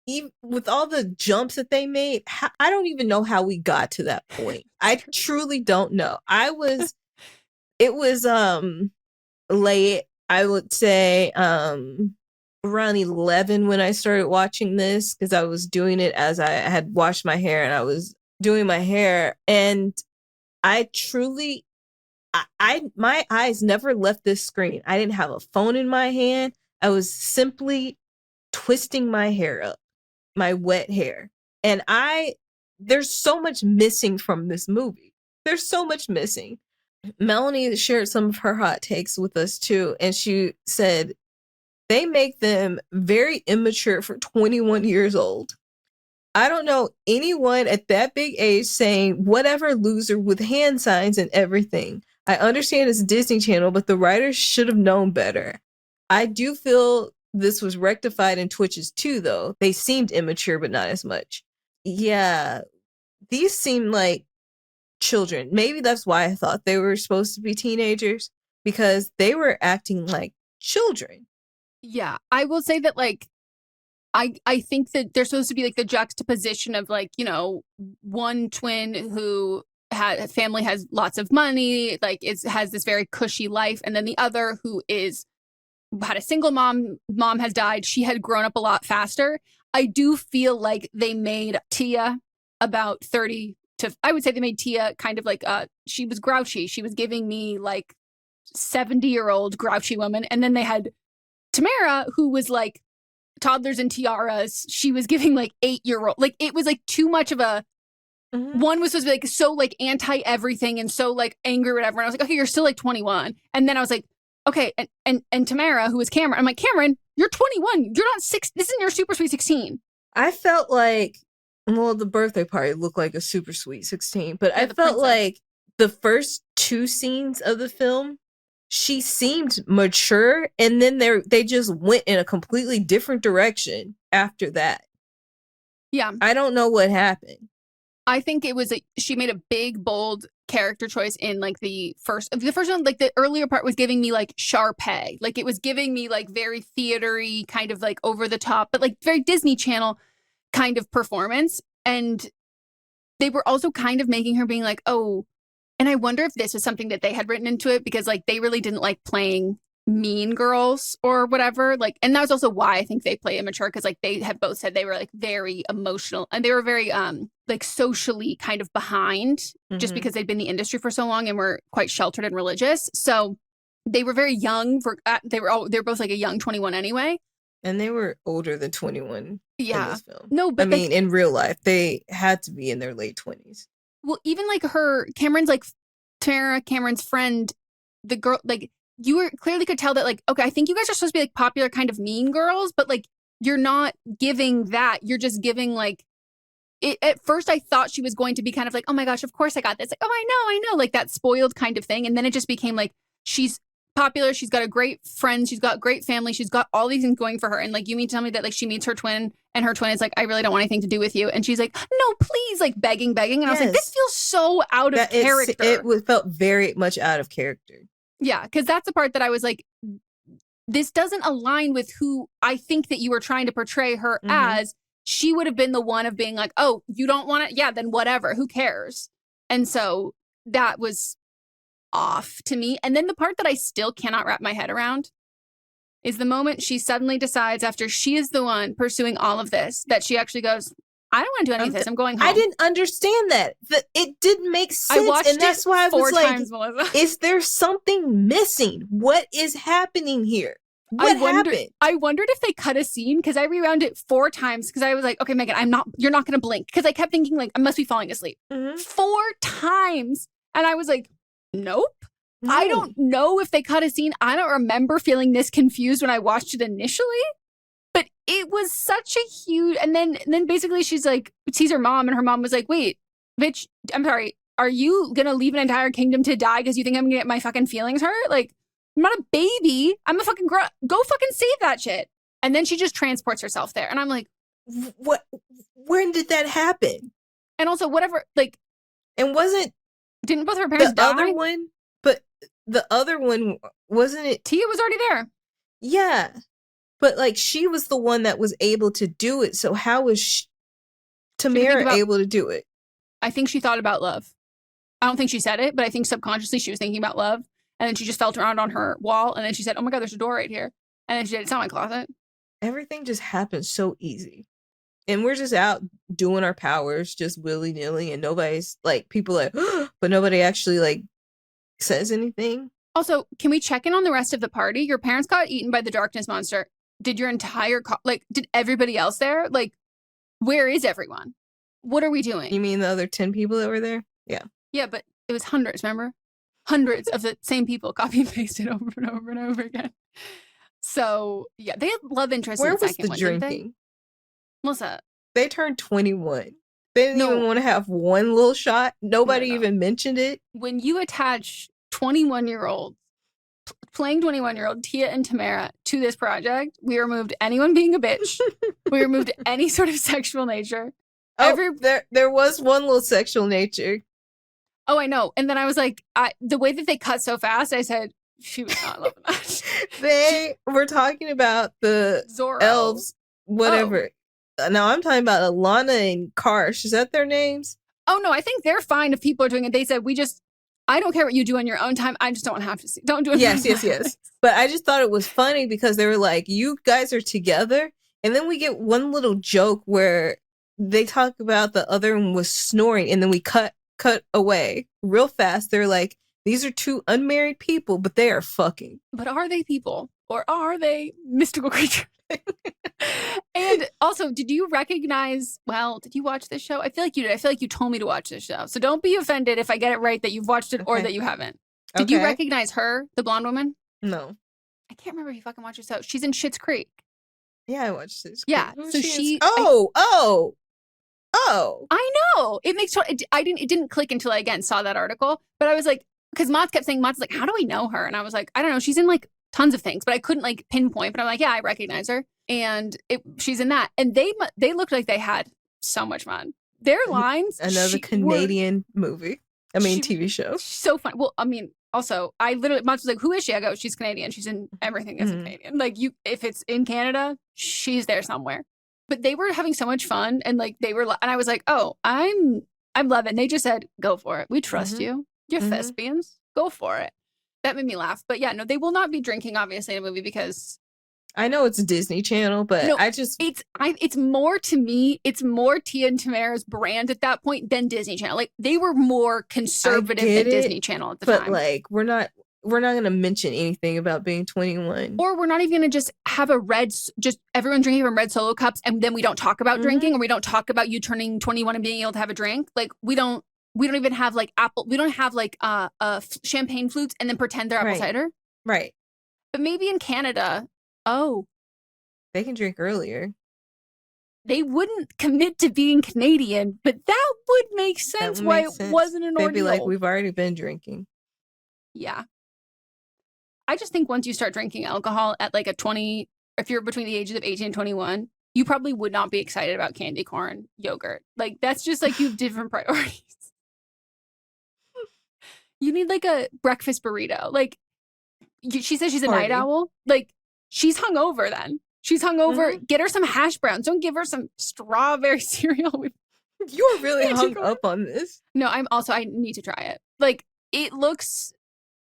Even with all the jumps that they made, I don't even know how we got to that point. I truly don't know. It was late, I would say, around 11 when I started watching this, because I was doing it as I had washed my hair and I was doing my hair. And I truly, my eyes never left this screen. I didn't have a phone in my hand. I was simply twisting my hair up, my wet hair. And there's so much missing from this movie. There's so much missing. Melanie shared some of her hot takes with us too. And she said, they make them very immature for 21 years old. I don't know anyone at that big age saying whatever loser with hand signs and everything. I understand it's Disney Channel, but the writers should have known better. I do feel this was rectified in Twitches too, though. They seemed immature, but not as much. Yeah, these seem like children. Maybe that's why I thought they were supposed to be teenagers, because they were acting like children. Yeah, I will say that, like, I think that there's supposed to be like the juxtaposition of like, you know, one twin who family has lots of money, like has this very cushy life, and then the other who had a single mom has died, she had grown up a lot faster. I do feel like they made Tia about 30 to, I would say they made Tia kind of like she was grouchy. She was giving me like 70-year-old grouchy woman, and then they had Tamera, who was like toddlers and tiaras. She was giving like 8-year-old. Like it was like too much of a one was supposed to be like so like anti everything and so like angry or whatever. And I was like, okay, you're still like 21. And then I was like, okay, and Tamera, who was Cameron, I'm like, Cameron, you're 21. You're not 6. This isn't your super sweet 16. I felt like, well, the birthday party looked like a super sweet 16, but Yeah, I the felt princess. like the first 2 scenes of the film, she seemed mature, and then they just went in a completely different direction after that. Yeah. I don't know what happened. I think it was she made a big, bold character choice in like the first one. Like the earlier part was giving me like Sharpay, like it was giving me like very theatery, kind of like over the top, but like very Disney Channel kind of performance. And they were also kind of making her being like, oh, and I wonder if this was something that they had written into it, because like they really didn't like playing mean girls or whatever. Like, and that was also why I think they play immature, because like they have both said they were like very emotional and they were very like socially kind of behind, just because they'd been in the industry for so long and were quite sheltered and religious. So they were very young. They were both like a young 21 anyway. And they were older than 21 in this film. No, but I mean, in real life, they had to be in their late 20s. Well, even like Cameron's friend, the girl, like you were clearly could tell that like, okay, I think you guys are supposed to be like popular kind of mean girls, but like you're not giving that. You're just giving like it. At first I thought she was going to be kind of like, oh my gosh, of course I got this. Like, oh, I know, like that spoiled kind of thing. And then it just became like, she's popular. She's got a great friend. She's got great family. She's got all these things going for her. And like, you mean to tell me that like she meets her twin and her twin is like, I really don't want anything to do with you. And she's like, no, please, like begging. And I was like, this feels so out of character. It felt very much out of character. Yeah, because that's the part that I was like, this doesn't align with who I think that you were trying to portray her as. She would have been the one of being like, oh, you don't want it? Yeah, then whatever. Who cares? And so that was off to me. And then the part that I still cannot wrap my head around is the moment she suddenly decides, after she is the one pursuing all of this, that she actually goes, I don't want to do any of this. I'm going home. I didn't understand that. It didn't make sense. I watched and that's it why I was 4 times, like, Melissa. is there something missing? What is happening here? What happened? I wondered if they cut a scene, because I rewound it 4 times because I was like, okay, Meghan, you're not going to blink. Because I kept thinking like, I must be falling asleep 4 times. And I was like, nope. No. I don't know if they cut a scene. I don't remember feeling this confused when I watched it initially. But it was such a huge, and then basically she's like, sees her mom, and her mom was like, wait, bitch, I'm sorry, are you gonna leave an entire kingdom to die because you think I'm gonna get my fucking feelings hurt? Like, I'm not a baby. I'm a fucking girl. Go fucking save that shit. And then she just transports herself there. And I'm like, what? When did that happen? And also, whatever, like, and didn't both of her parents die? Other one, but the other one, wasn't it? Tia was already there. Yeah. But like, she was the one that was able to do it. So how was Tamera able to do it? I think she thought about love. I don't think she said it, but I think subconsciously she was thinking about love. And then she just felt around on her wall. And then she said, oh my God, there's a door right here. And then she said, it's not my closet. Everything just happens so easy. And we're just out doing our powers just willy-nilly. And nobody's like, people like, but nobody actually like says anything. Also, can we check in on the rest of the party? Your parents got eaten by the darkness monster. Did your entire, did everybody else there? Like, where is everyone? What are we doing? You mean the other 10 people that were there? Yeah. Yeah, but it was hundreds, remember? Hundreds of the same people copy and pasted over and over and over again. So, yeah, they had love interest in the second one, didn't they? Melissa. They turned 21. They didn't even want to have one little shot. Nobody even mentioned it. When you attach 21-year-olds, playing 21-year-old Tia and Tamera to this project, we removed anyone being a bitch. We removed any sort of sexual nature. There was one little sexual nature. Oh, I know. And then I was like, the way that they cut so fast, I said, she was not loving that. They were talking about the Zorro. elves whatever. Now I'm talking about Alana and Karsh. Is that their names? Oh, no, I think they're fine if people are doing it. They said, I don't care what you do on your own time. I just don't have to see. Don't do it. Yes. But I just thought it was funny because they were like, you guys are together. And then we get one little joke where they talk about the other one was snoring. And then we cut away real fast. They're like, these are two unmarried people, but they are fucking. But are they people or are they mystical creatures? And also, did you watch this show? I feel like you did. I feel like you told me to watch this show. So don't be offended if I get it right that you've watched it or that you haven't. Did you recognize her, the blonde woman? No. I can't remember if you fucking watched this show. She's in Schitt's Creek. Yeah, I watched Schitt's Creek. Yeah. So she. Oh. I know. It didn't click until I again saw that article. But I was like, because Mott's kept saying, Mott's like, how do we know her? And I was like, I don't know. She's in like tons of things, but I couldn't like pinpoint. But I'm like, yeah, I recognize her. And she's in that. And they looked like they had so much fun. Their lines. Another Canadian movie. TV show. So fun. Well, I mean, also, Mott's was like, who is she? I go, she's Canadian. She's in everything that's Canadian. Like if it's in Canada, she's there somewhere. But they were having so much fun. And like and I was like, oh, I'm loving it. And they just said, go for it. We trust you. You're thespians. Go for it. That made me laugh. But yeah, no, they will not be drinking, obviously, in a movie because I know it's a Disney Channel, but it's more to me, it's more Tia and Tamera's brand at that point than Disney Channel. Like they were more conservative than Disney Channel at the time. But like we're not going to mention anything about being 21. Or we're not even going to just have just everyone drinking from red Solo cups and then we don't talk about drinking, or we don't talk about you turning 21 and being able to have a drink. Like we don't even have like we don't have like champagne flutes and then pretend they're apple cider. Right. But maybe in Canada, they can drink earlier. They wouldn't commit to being Canadian, but that would make sense why it wasn't an ordeal. They'd be like, we've already been drinking. Yeah. I just think once you start drinking alcohol at like if you're between the ages of 18 and 21, you probably would not be excited about candy corn yogurt. Like that's just like you have different priorities. You need like a breakfast burrito. Like she says she's a night owl. Like she's hungover then. She's hungover. Get her some hash browns. Don't give her some strawberry cereal. You are really hung up on this. No, I need to try it. Like it looks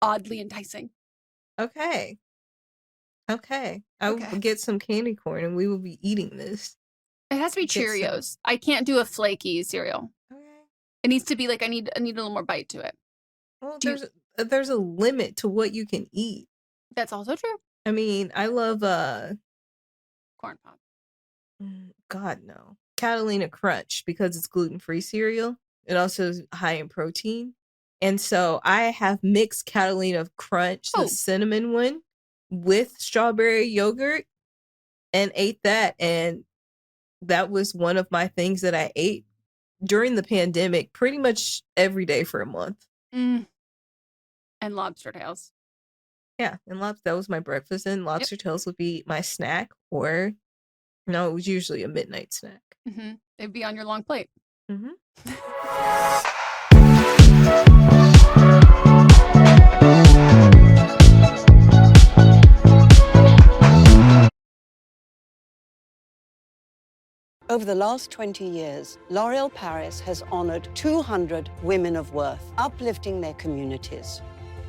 oddly enticing. Okay. I will get some candy corn and we will be eating this. It has to be Cheerios. I can't do a flaky cereal. Okay. It needs to be like I need a little more bite to it. Well, there's a limit to what you can eat. That's also true. I mean, I love corn pop. God no. Catalina Crunch because it's gluten-free cereal. It also is high in protein. And so I have mixed Catalina Crunch, the cinnamon one, with strawberry yogurt and ate that. And that was one of my things that I ate during the pandemic pretty much every day for a month. And lobster tails. Yeah, and that was my breakfast. And lobster tails would be my snack, or no, it was usually a midnight snack. It'd be on your long plate. Over the last 20 years, L'Oréal Paris has honored 200 women of worth, uplifting their communities.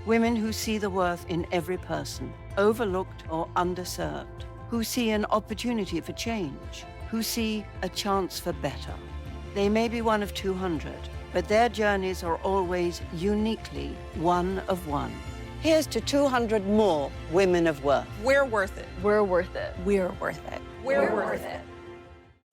Women who see the worth in every person, overlooked or underserved, who see an opportunity for change, who see a chance for better. They may be one of 200, but their journeys are always uniquely one of one. Here's to 200 more women of worth. We're worth it. We're worth it. We're worth it. We're worth it.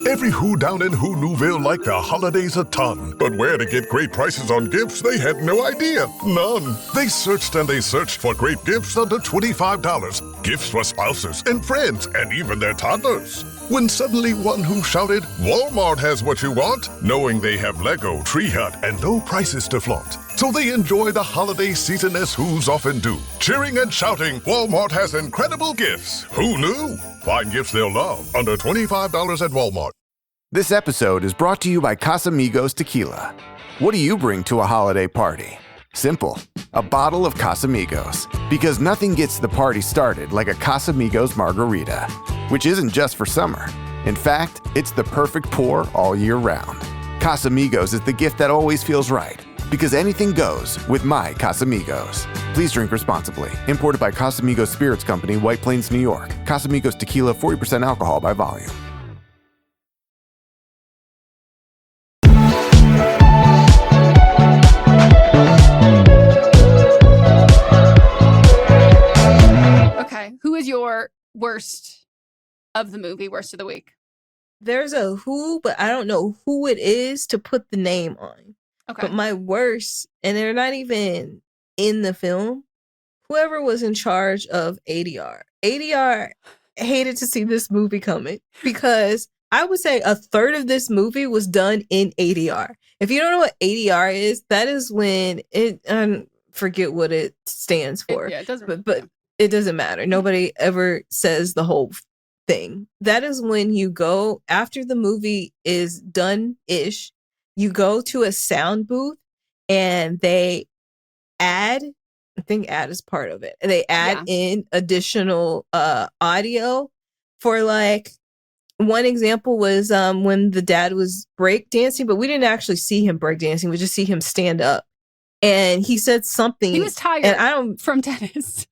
Every Who down in Who Newville liked the holidays a ton, but where to get great prices on gifts, they had no idea. None. They searched and they searched for great gifts under $25. Gifts for spouses and friends and even their toddlers. When suddenly one Who shouted, Walmart has what you want, knowing they have Lego, Tree Hut, and low prices to flaunt. So they enjoy the holiday season as Who's often do. Cheering and shouting, Walmart has incredible gifts. Who knew? Find gifts they'll love under $25 at Walmart. This episode is brought to you by Casamigos Tequila. What do you bring to a holiday party? Simple. A bottle of Casamigos. Because nothing gets the party started like a Casamigos margarita. Which isn't just for summer. In fact, it's the perfect pour all year round. Casamigos is the gift that always feels right, because anything goes with my Casamigos. Please drink responsibly. Imported by Casamigos Spirits Company, White Plains, New York. Casamigos Tequila, 40% alcohol by volume. Okay, who is your worst of the movie, worst of the week? There's a who, but I don't know who it is to put the name on. Okay. But my worst, and they're not even in the film, whoever was in charge of ADR. ADR hated to see this movie coming because I would say a third of this movie was done in ADR. If you don't know what ADR is, that is when it, forget what it stands for. It doesn't, but it doesn't matter. Nobody ever says the whole thing. That is when you go, after the movie is done-ish, you go to a sound booth and they add, I think add is part of it. And they add in additional audio for, like, one example was when the dad was breakdancing, but we didn't actually see him breakdancing. We just see him stand up. And he said something. He was tired from tennis.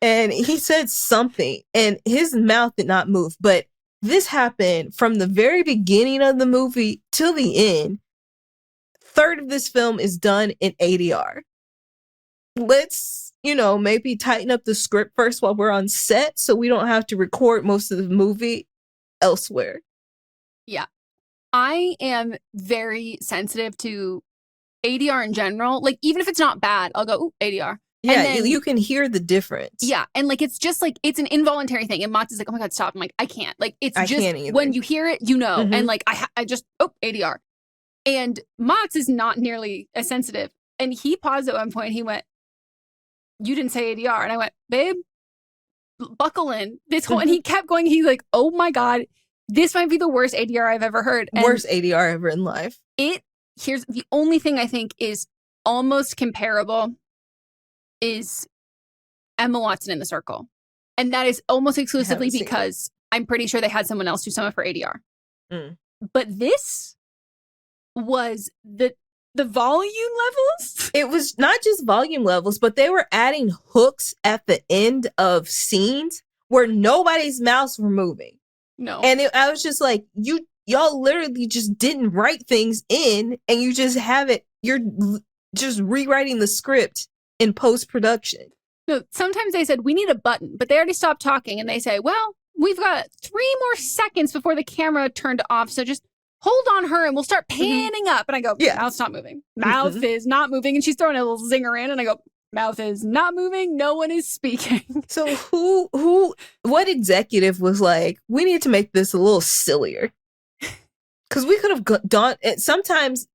And he said something and his mouth did not move. But this happened from the very beginning of the movie till the end. Third of this film is done in ADR. Let's, maybe tighten up the script first while we're on set so we don't have to record most of the movie elsewhere. Yeah. I am very sensitive to ADR in general. Like, even if it's not bad, I'll go, ooh, ADR. Yeah, and then, you can hear the difference. Yeah, and like it's just like it's an involuntary thing. And Mott's is like, oh my god, stop! I'm like, I can't. Like it's I just can't either. when you hear it, Mhm. and like I just ADR. And Mott's is not nearly as sensitive. And he paused at one point. He went, "You didn't say ADR," and I went, "Babe, buckle in." This whole and he kept going. He's like, "Oh my god, this might be the worst ADR I've ever heard." And worst ADR ever in life. Here's the only thing I think is almost comparable. Is Emma Watson in The Circle. And that is almost exclusively because I'm pretty sure they had someone else do some of her ADR. Mm. But this was the volume levels. It was not just volume levels, but they were adding hooks at the end of scenes where nobody's mouths were moving. No. And I was just like, y'all literally just didn't write things in and you just have it. You're just rewriting the script in post-production. No, sometimes they said, we need a button, but they already stopped talking and they say, well, we've got 3 more seconds before the camera turned off. So just hold on her and we'll start panning up. And I go, mouth's not moving. Mouth is not moving. And she's throwing a little zinger in and I go, mouth is not moving. No one is speaking. So what executive was like, we need to make this a little sillier? Because we could have done it. Sometimes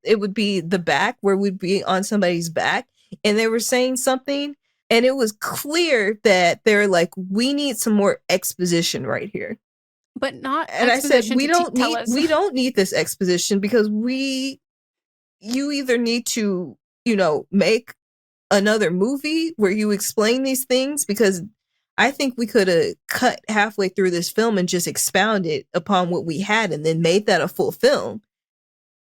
it would be the back where we'd be on somebody's back and they were saying something and it was clear that they're like, we need some more exposition right here. But not and I said, we don't need this exposition because you either need to, make another movie where you explain these things, because I think we could have cut halfway through this film and just expounded upon what we had and then made that a full film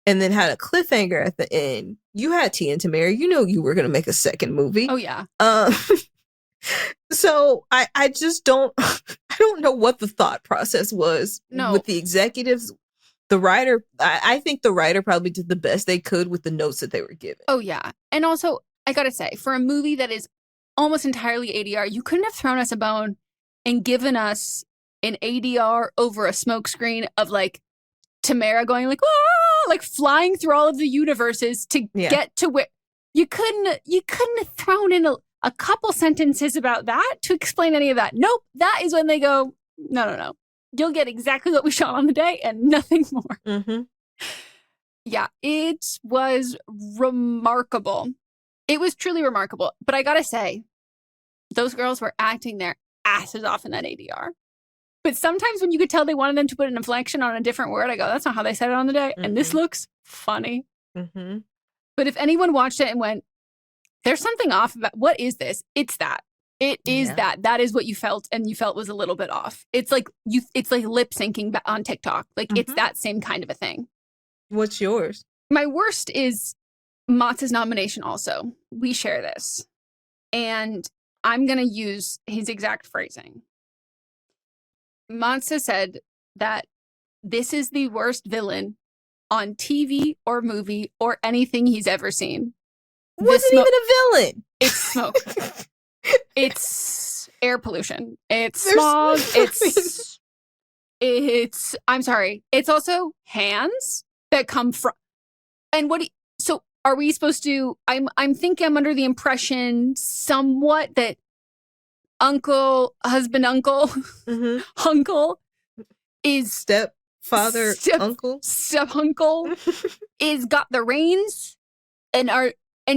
and then had a cliffhanger at the end. You had Tia and Tamera. You know you were going to make a second movie. Oh, yeah. So I just don't, I don't know what the thought process was with the executives. The writer, I think the writer probably did the best they could with the notes that they were given. Oh, yeah. And also, I got to say, for a movie that is almost entirely ADR, you couldn't have thrown us a bone and given us an ADR over a smokescreen of like Tamera going like, whoa, like flying through all of the universes to get to where you couldn't have thrown in a couple sentences about that to explain any of that. Nope. That is when they go, no. You'll get exactly what we shot on the day and nothing more. Mm-hmm. Yeah, it was remarkable. It was truly remarkable. But I gotta say, those girls were acting their asses off in that ADR. But sometimes when you could tell they wanted them to put an inflection on a different word, I go, that's not how they said it on the day. Mm-hmm. And this looks funny. Mm-hmm. But if anyone watched it and went, there's something off about, what is this? It's that. It is that is what you felt, and you felt was a little bit off. It's like lip syncing on TikTok. Like it's that same kind of a thing. What's yours? My worst is Motz's nomination also. We share this. And I'm going to use his exact phrasing. Motz said that this is the worst villain on TV or movie or anything he's ever seen. Wasn't even a villain. It's smoke. It's air pollution. It's smog. It's I'm sorry. It's also hands that come from. And so are we supposed to? I'm thinking I'm under the impression somewhat that uncle is stepfather uncle is got the reins and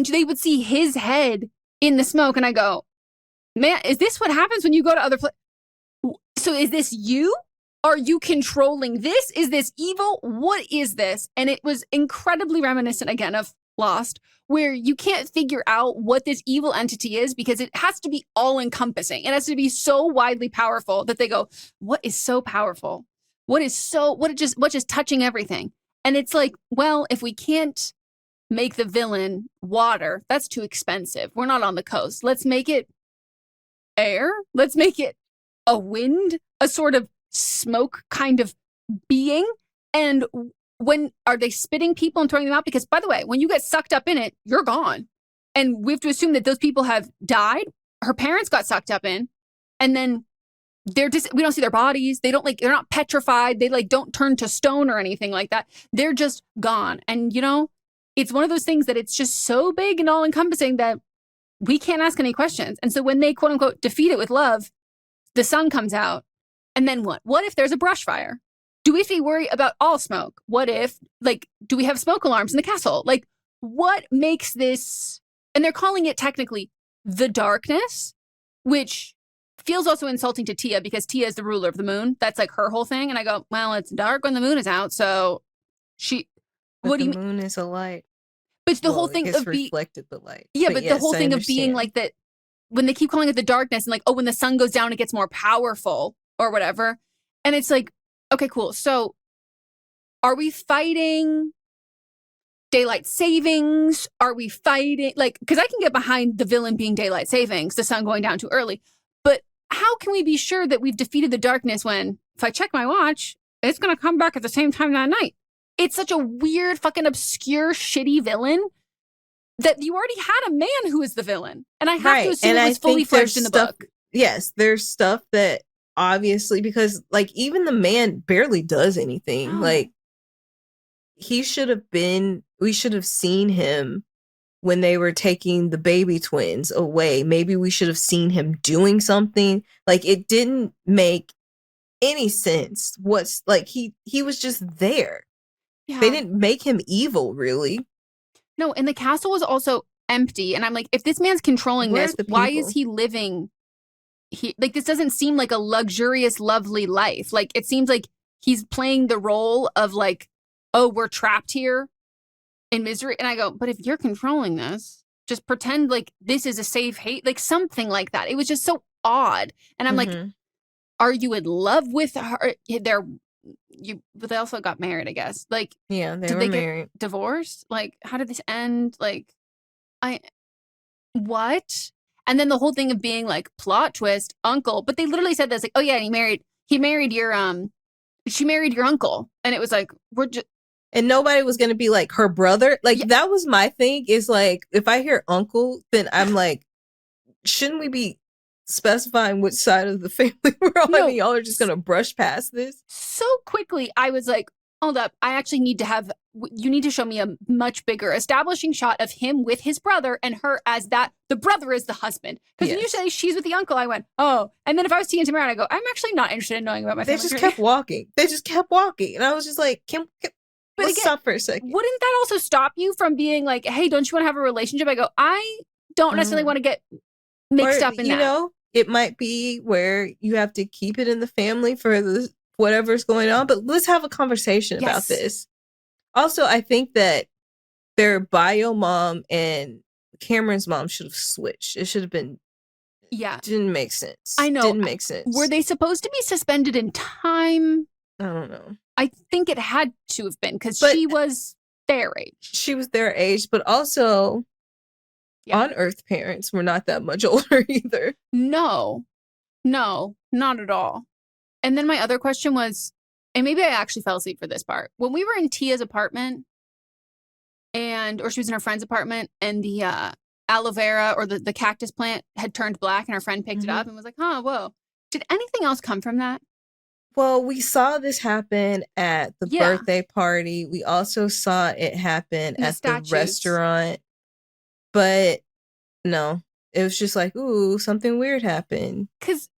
they would see his head in the smoke, and I go, man, is this what happens when you go to other places? So is this you? Are you controlling this? Is this evil? What is this? And it was incredibly reminiscent again of Lost, where you can't figure out what this evil entity is because it has to be all encompassing. It has to be so widely powerful that they go, what is so powerful? What's just touching everything? And it's like, well, if we can't make the villain water, that's too expensive. We're not on the coast. Let's make it air. Let's make it a wind, a sort of smoke kind of being. And when are they spitting people and throwing them out? Because by the way, when you get sucked up in it, you're gone. And we have to assume that those people have died. Her parents got sucked up in, and then we don't see their bodies. They're not petrified. They don't turn to stone or anything like that. They're just gone. And it's one of those things that it's just so big and all encompassing that we can't ask any questions. And so when they quote unquote defeat it with love, the sun comes out. And then what? What if there's a brush fire? Do we have to worry about all smoke? What if, do we have smoke alarms in the castle? What makes this, and they're calling it technically the darkness, which feels also insulting to Tia because Tia is the ruler of the moon. That's her whole thing. And I go, well, it's dark when the moon is out. So the moon is a light. But the whole thing of being reflected the light. Yeah, but the whole thing of being like that, when they keep calling it the darkness and when the sun goes down, it gets more powerful or whatever. And it's like, okay, cool. So are we fighting daylight savings? Are we fighting because I can get behind the villain being daylight savings, the sun going down too early. But how can we be sure that we've defeated the darkness when, if I check my watch, it's going to come back at the same time that night? It's such a weird, fucking obscure, shitty villain that you already had a man who is the villain. And I have to assume it was fully fledged in the book. Yes, there's stuff that obviously, because even the man barely does anything. No. We should have seen him when they were taking the baby twins away. Maybe we should have seen him doing something. It didn't make any sense. He was just there. Yeah. They didn't make him evil, really. No, and the castle was also empty. And I'm like, if this man's controlling this, why is he living? This doesn't seem like a luxurious, lovely life. It seems like he's playing the role of oh, we're trapped here in misery. And I go, but if you're controlling this, just pretend this is a safe something like that. It was just so odd. And I'm like, are you in love with her? But they also got married, I guess. Yeah, did were they married. Get divorced? How did this end? What? And then the whole thing of being plot twist, uncle. But they literally said this, oh yeah, she married your uncle. And it was we're just. And nobody was going to be her brother. That was my thing is if I hear uncle, then I'm shouldn't we be specifying which side of the family we're on? No. Y'all are just going to brush past this. So quickly, I was hold up. I actually need to you need to show me a much bigger establishing shot of him with his brother and her as the brother is the husband. Because when you say she's with the uncle, I went, oh. And then if I was Tia and Tamera, I go, I'm actually not interested in knowing about my family. They just kept walking. And I was just let's stop for a second. Wouldn't that also stop you from being hey, don't you want to have a relationship? I go, I don't necessarily want to get mixed up in that. It might be where you have to keep it in the family for whatever's going on, but let's have a conversation about this. Also, I think that their bio mom and Cameron's mom should have switched. It should have been Yeah. Didn't make sense. I know. Didn't make sense. Were they supposed to be suspended in time? I don't know. I think it had to have been because she was their age. She was their age, but also on Earth parents were not that much older either. No, not at all. And then my other question was, and maybe I actually fell asleep for this part. When we were in Tia's apartment or she was in her friend's apartment and the aloe vera or the cactus plant had turned black and her friend picked it up and was like, whoa. Did anything else come from that? Well, we saw this happen at the birthday party. We also saw it happen at the restaurant. But no, it was just like, ooh, something weird happened. Because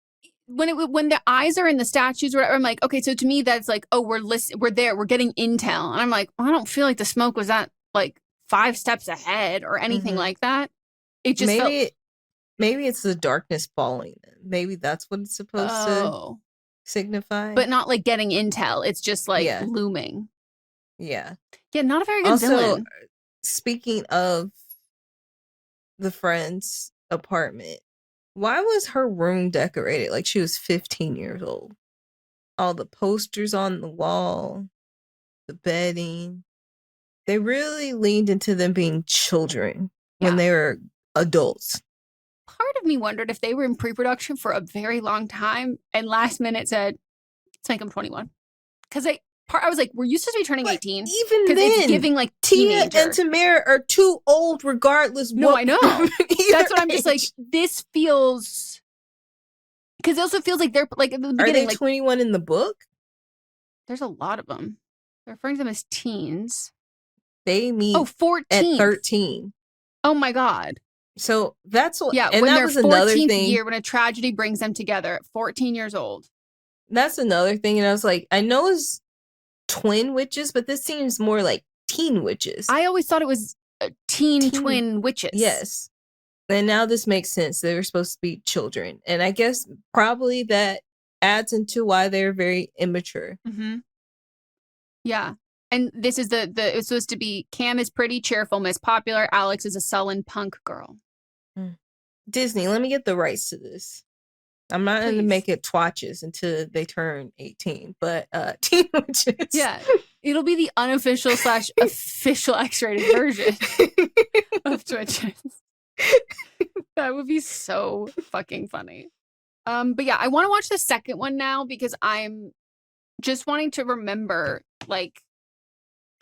when the eyes are in the statues or whatever, I'm like, okay, so to me that's like, oh, we're there, we're getting intel. And I'm like, I don't feel like the smoke was that like 5 steps ahead or anything like that. It just maybe it's the darkness falling. Maybe that's what it's supposed to signify. But not like getting intel. It's just like looming. Yeah. Yeah, not a very good villain. Speaking of the friend's apartment, why was her room decorated like she was 15 years old? All the posters on the wall, the bedding. They really leaned into them being children when they were adults. Part of me wondered if they were in pre-production for a very long time and last minute said, let's make them 21. Because I was like, were you supposed to be turning 18? Even then, it's giving like Tia teenager. and Tamera are too old regardless. No, I know. That's what I'm just like, this feels... Because it also feels like they're like at the beginning. Are they 21 in the book? There's a lot of them. They're referring to them as teens. They meet 14. at 13. Oh my God. So that's what, yeah, and when that their was another 14th thing. year, when a tragedy brings them together at 14 years old. That's another thing. And I was like, I know it's twin witches, but this seems more like teen witches. I always thought it was teen twin witches. Yes. And now this makes sense. They were supposed to be children. And I guess probably that adds into why they're very immature. Mm-hmm. Yeah. And this is it's supposed to be Cam is pretty, cheerful, Miss Popular. Alex is a sullen punk girl. Disney, let me get the rights to this. I'm not going to make it twatches until they turn 18, but teen witches. Yeah. It'll be the unofficial / official X-rated version of Twitches. That would be so fucking funny. But yeah, I want to watch the second one now because I'm just wanting to remember, like,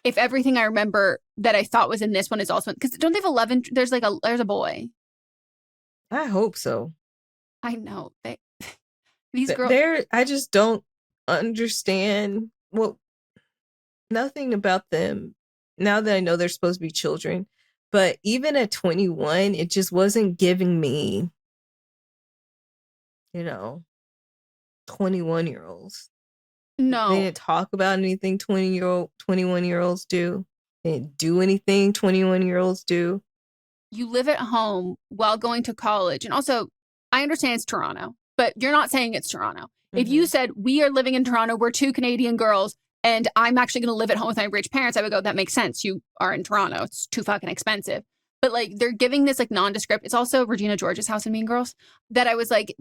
if everything I remember that I thought was in this one is also, because don't they have 11? There's a boy. I hope so. I know these girls. I just don't understand. Well, nothing about them now that I know they're supposed to be children. But even at 21, it just wasn't giving me, 21-year-olds. No. They didn't talk about anything 21-year-olds do. They didn't do anything 21-year-olds do. You live at home while going to college. And also, I understand it's Toronto, but you're not saying it's Toronto. Mm-hmm. If you said, we are living in Toronto, we're 2 Canadian girls, and I'm actually going to live at home with my rich parents, I would go, that makes sense. You are in Toronto. It's too fucking expensive. But like, they're giving this like nondescript. It's also Regina George's house in Mean Girls that I was like,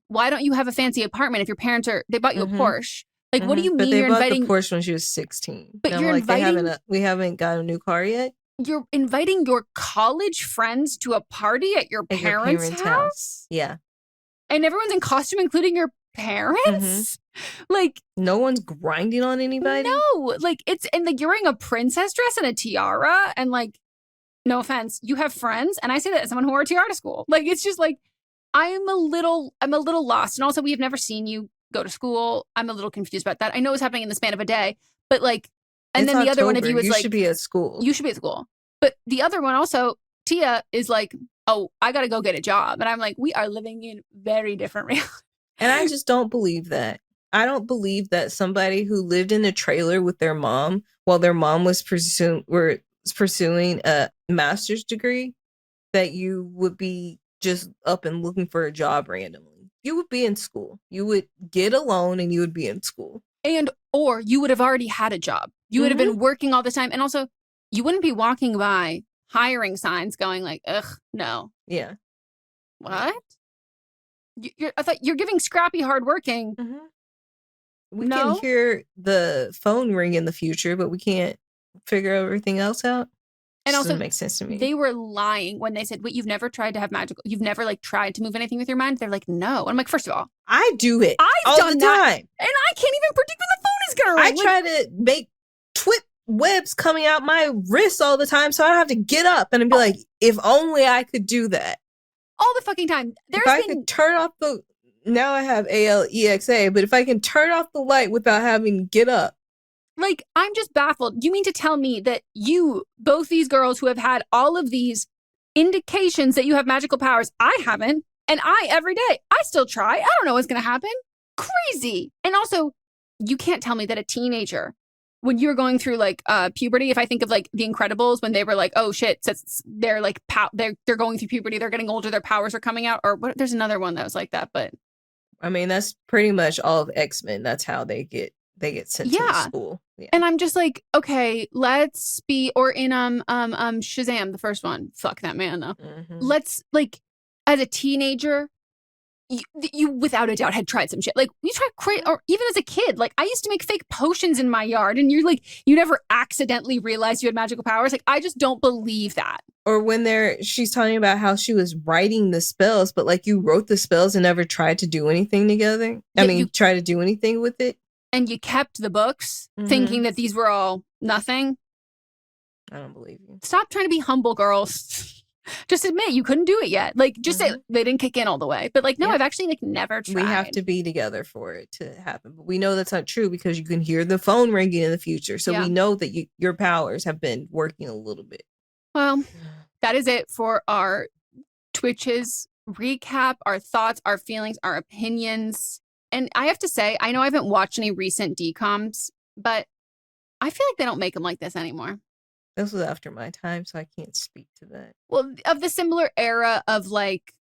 why don't you have a fancy apartment if your parents they bought you a Porsche? Like, what do you mean you're inviting? They bought the Porsche when she was 16. But you're inviting. We haven't got a new car yet. You're inviting your college friends to a party at your parents' house? Yeah. And everyone's in costume, including your parents? Mm-hmm. Like, no one's grinding on anybody? No. Like, and like, you're wearing a princess dress and a tiara. And like, no offense, you have friends. And I say that as someone who wore a tiara to school. Like, it's just like, I'm a little lost. And also, we have never seen you go to school. I'm a little confused about that. I know it's happening in the span of a day. But like, and it's then the October. Other one of you is you like, should be at school. You should be at school. But the other one also, Tia is like, oh, I got to go get a job. And I'm like, we are living in very different realities. And I just don't believe that. I don't believe that somebody who lived in a trailer with their mom while their mom was pursuing a master's degree, that you would be just up and looking for a job randomly. You would be in school. You would get a loan and you would be in school. Or you would have already had a job. You would have been working all the time. And also, you wouldn't be walking by hiring signs going like, ugh, no. Yeah. What? I thought you're giving scrappy hardworking. We can hear the phone ring in the future, but we can't figure everything else out. And also, doesn't make sense to me. They were lying when they said, "Wait, you've never tried to have magical? You've never like tried to move anything with your mind?" They're like, "No." And I'm like, first of all, I do it I've all done the that, time, and I can't even predict when the phone is gonna ring. I try to make twit webs coming out my wrists all the time, so I don't have to get up and be like, "If only I could do that all the fucking time." If I could turn off the now I have ALEXA, but if I can turn off the light without having to get up. Like, I'm just baffled. You mean to tell me that both these girls who have had all of these indications that you have magical powers, I haven't, and every day, I still try. I don't know what's going to happen. Crazy. And also, you can't tell me that a teenager, when you're going through like puberty, if I think of like The Incredibles, when they were like, oh shit, they're like, they're going through puberty, they're getting older, their powers are coming out, or what? There's another one that was like that, but. I mean, that's pretty much all of X-Men. That's how they get sent to school. Yeah. And I'm just like, okay, let's be, or in Shazam, the first one, fuck that man though. Let's like, as a teenager, you without a doubt had tried some shit. Like you tried or even as a kid, like I used to make fake potions in my yard, and you're like, you never accidentally realized you had magical powers. Like I just don't believe that. Or when she's talking about how she was writing the spells, but like you wrote the spells and never tried to do anything together. Try to do anything with it. And you kept the books thinking that these were all nothing. I don't believe you. Stop trying to be humble, girls. Just admit you couldn't do it yet. Like, just say they didn't kick in all the way. But like, no, I've actually like never tried. We have to be together for it to happen. But we know that's not true because you can hear the phone ringing in the future. So we know that your powers have been working a little bit. Well, that is it for our Twitches recap, our thoughts, our feelings, our opinions. And I have to say, I know I haven't watched any recent DComs, but I feel like they don't make them like this anymore. This was after my time, so I can't speak to that. Well, of the similar era of like,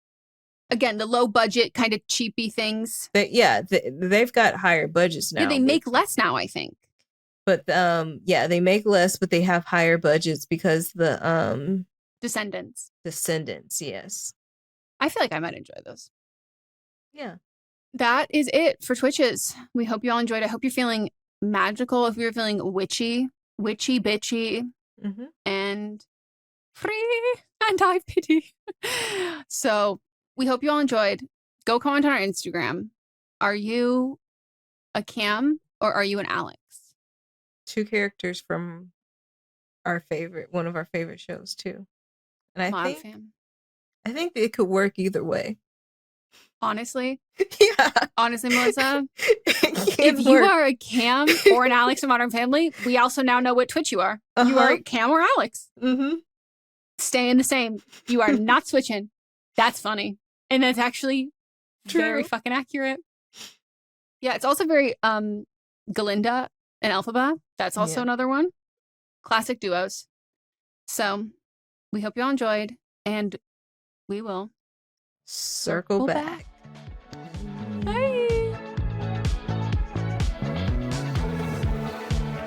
again, the low budget kind of cheapy things. They've got higher budgets now. Yeah, they make less now, I think. But they make less, but they have higher budgets because the Descendants, yes. I feel like I might enjoy those. Yeah. That is it for Twitches. We hope you all enjoyed. I hope you're feeling magical. If you're feeling witchy, bitchy, and free, and I pity. So we hope you all enjoyed. Go comment on our Instagram. Are you a Cam or are you an Alex? Two characters from one of our favorite shows too. And I think it could work either way. Honestly? Yeah. Honestly, Melissa? If you are a Cam or an Alex in Modern Family, we also now know what Twitch you are. You are Cam or Alex. Staying the same. You are not switching. That's funny. And that's actually very fucking accurate. Yeah, it's also very Galinda and Elphaba. That's also another one. Classic duos. So we hope you all enjoyed, and we will circle back. Bye.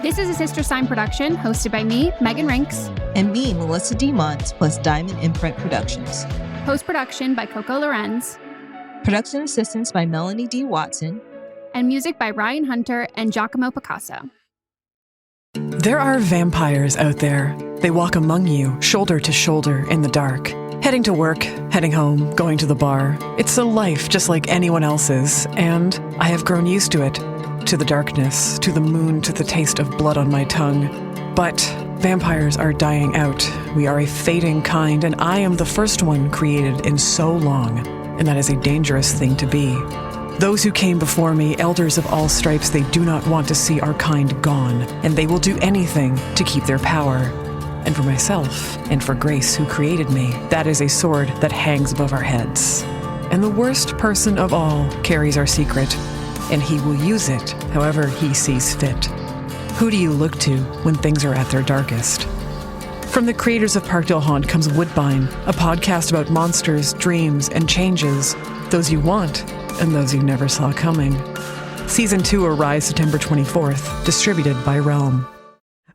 This is a Sister Sign production hosted by me, Megan Rinks. And me, Melissa DeMont, plus Diamond Imprint Productions. Post-production by Coco Lorenz. Production assistance by Melanie D. Watson. And music by Ryan Hunter and Giacomo Picasso. There are vampires out there. They walk among you, shoulder to shoulder in the dark. Heading to work, heading home, going to the bar. It's a life just like anyone else's, and I have grown used to it. To the darkness, to the moon, to the taste of blood on my tongue. But vampires are dying out. We are a fading kind, and I am the first one created in so long, and that is a dangerous thing to be. Those who came before me, elders of all stripes, they do not want to see our kind gone, and they will do anything to keep their power. And for myself, and for Grace who created me, that is a sword that hangs above our heads. And the worst person of all carries our secret, and he will use it however he sees fit. Who do you look to when things are at their darkest? From the creators of Parkdale Haunt comes Woodbine, a podcast about monsters, dreams, and changes, those you want and those you never saw coming. Season 2 arrives September 24th, distributed by Realm.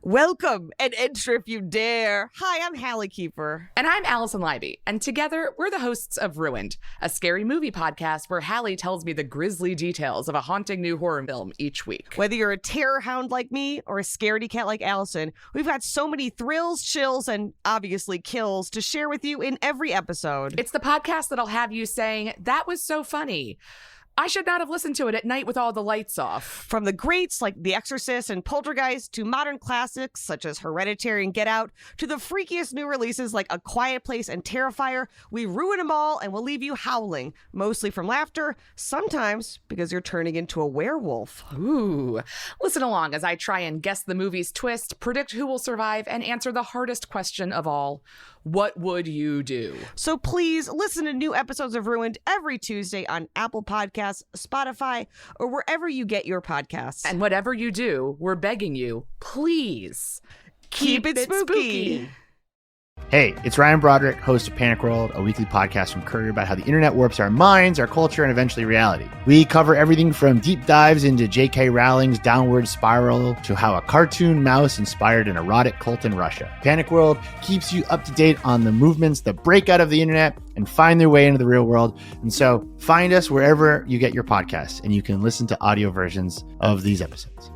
Welcome and enter if you dare. Hi, I'm Hallie Keeper. And I'm Allison Leiby. And together, we're the hosts of Ruined, a scary movie podcast where Hallie tells me the grisly details of a haunting new horror film each week. Whether you're a terror hound like me or a scaredy cat like Allison, we've got so many thrills, chills, and obviously kills to share with you in every episode. It's the podcast that'll have you saying, that was so funny. I should not have listened to it at night with all the lights off. From the greats like The Exorcist and Poltergeist to modern classics such as Hereditary and Get Out to the freakiest new releases like A Quiet Place and Terrifier, we ruin them all and we'll leave you howling, mostly from laughter, sometimes because you're turning into a werewolf. Ooh. Listen along as I try and guess the movie's twist, predict who will survive, and answer the hardest question of all. What would you do? So please listen to new episodes of Ruined every Tuesday on Apple Podcasts, Spotify, or wherever you get your podcasts. And whatever you do, we're begging you, please keep it spooky. Hey, it's Ryan Broderick, host of Panic World, a weekly podcast from Courier about how the internet warps our minds, our culture, and eventually reality. We cover everything from deep dives into J.K. Rowling's downward spiral to how a cartoon mouse inspired an erotic cult in Russia. Panic World keeps you up to date on the movements that break out of the internet and find their way into the real world. And so find us wherever you get your podcasts, and you can listen to audio versions of these episodes.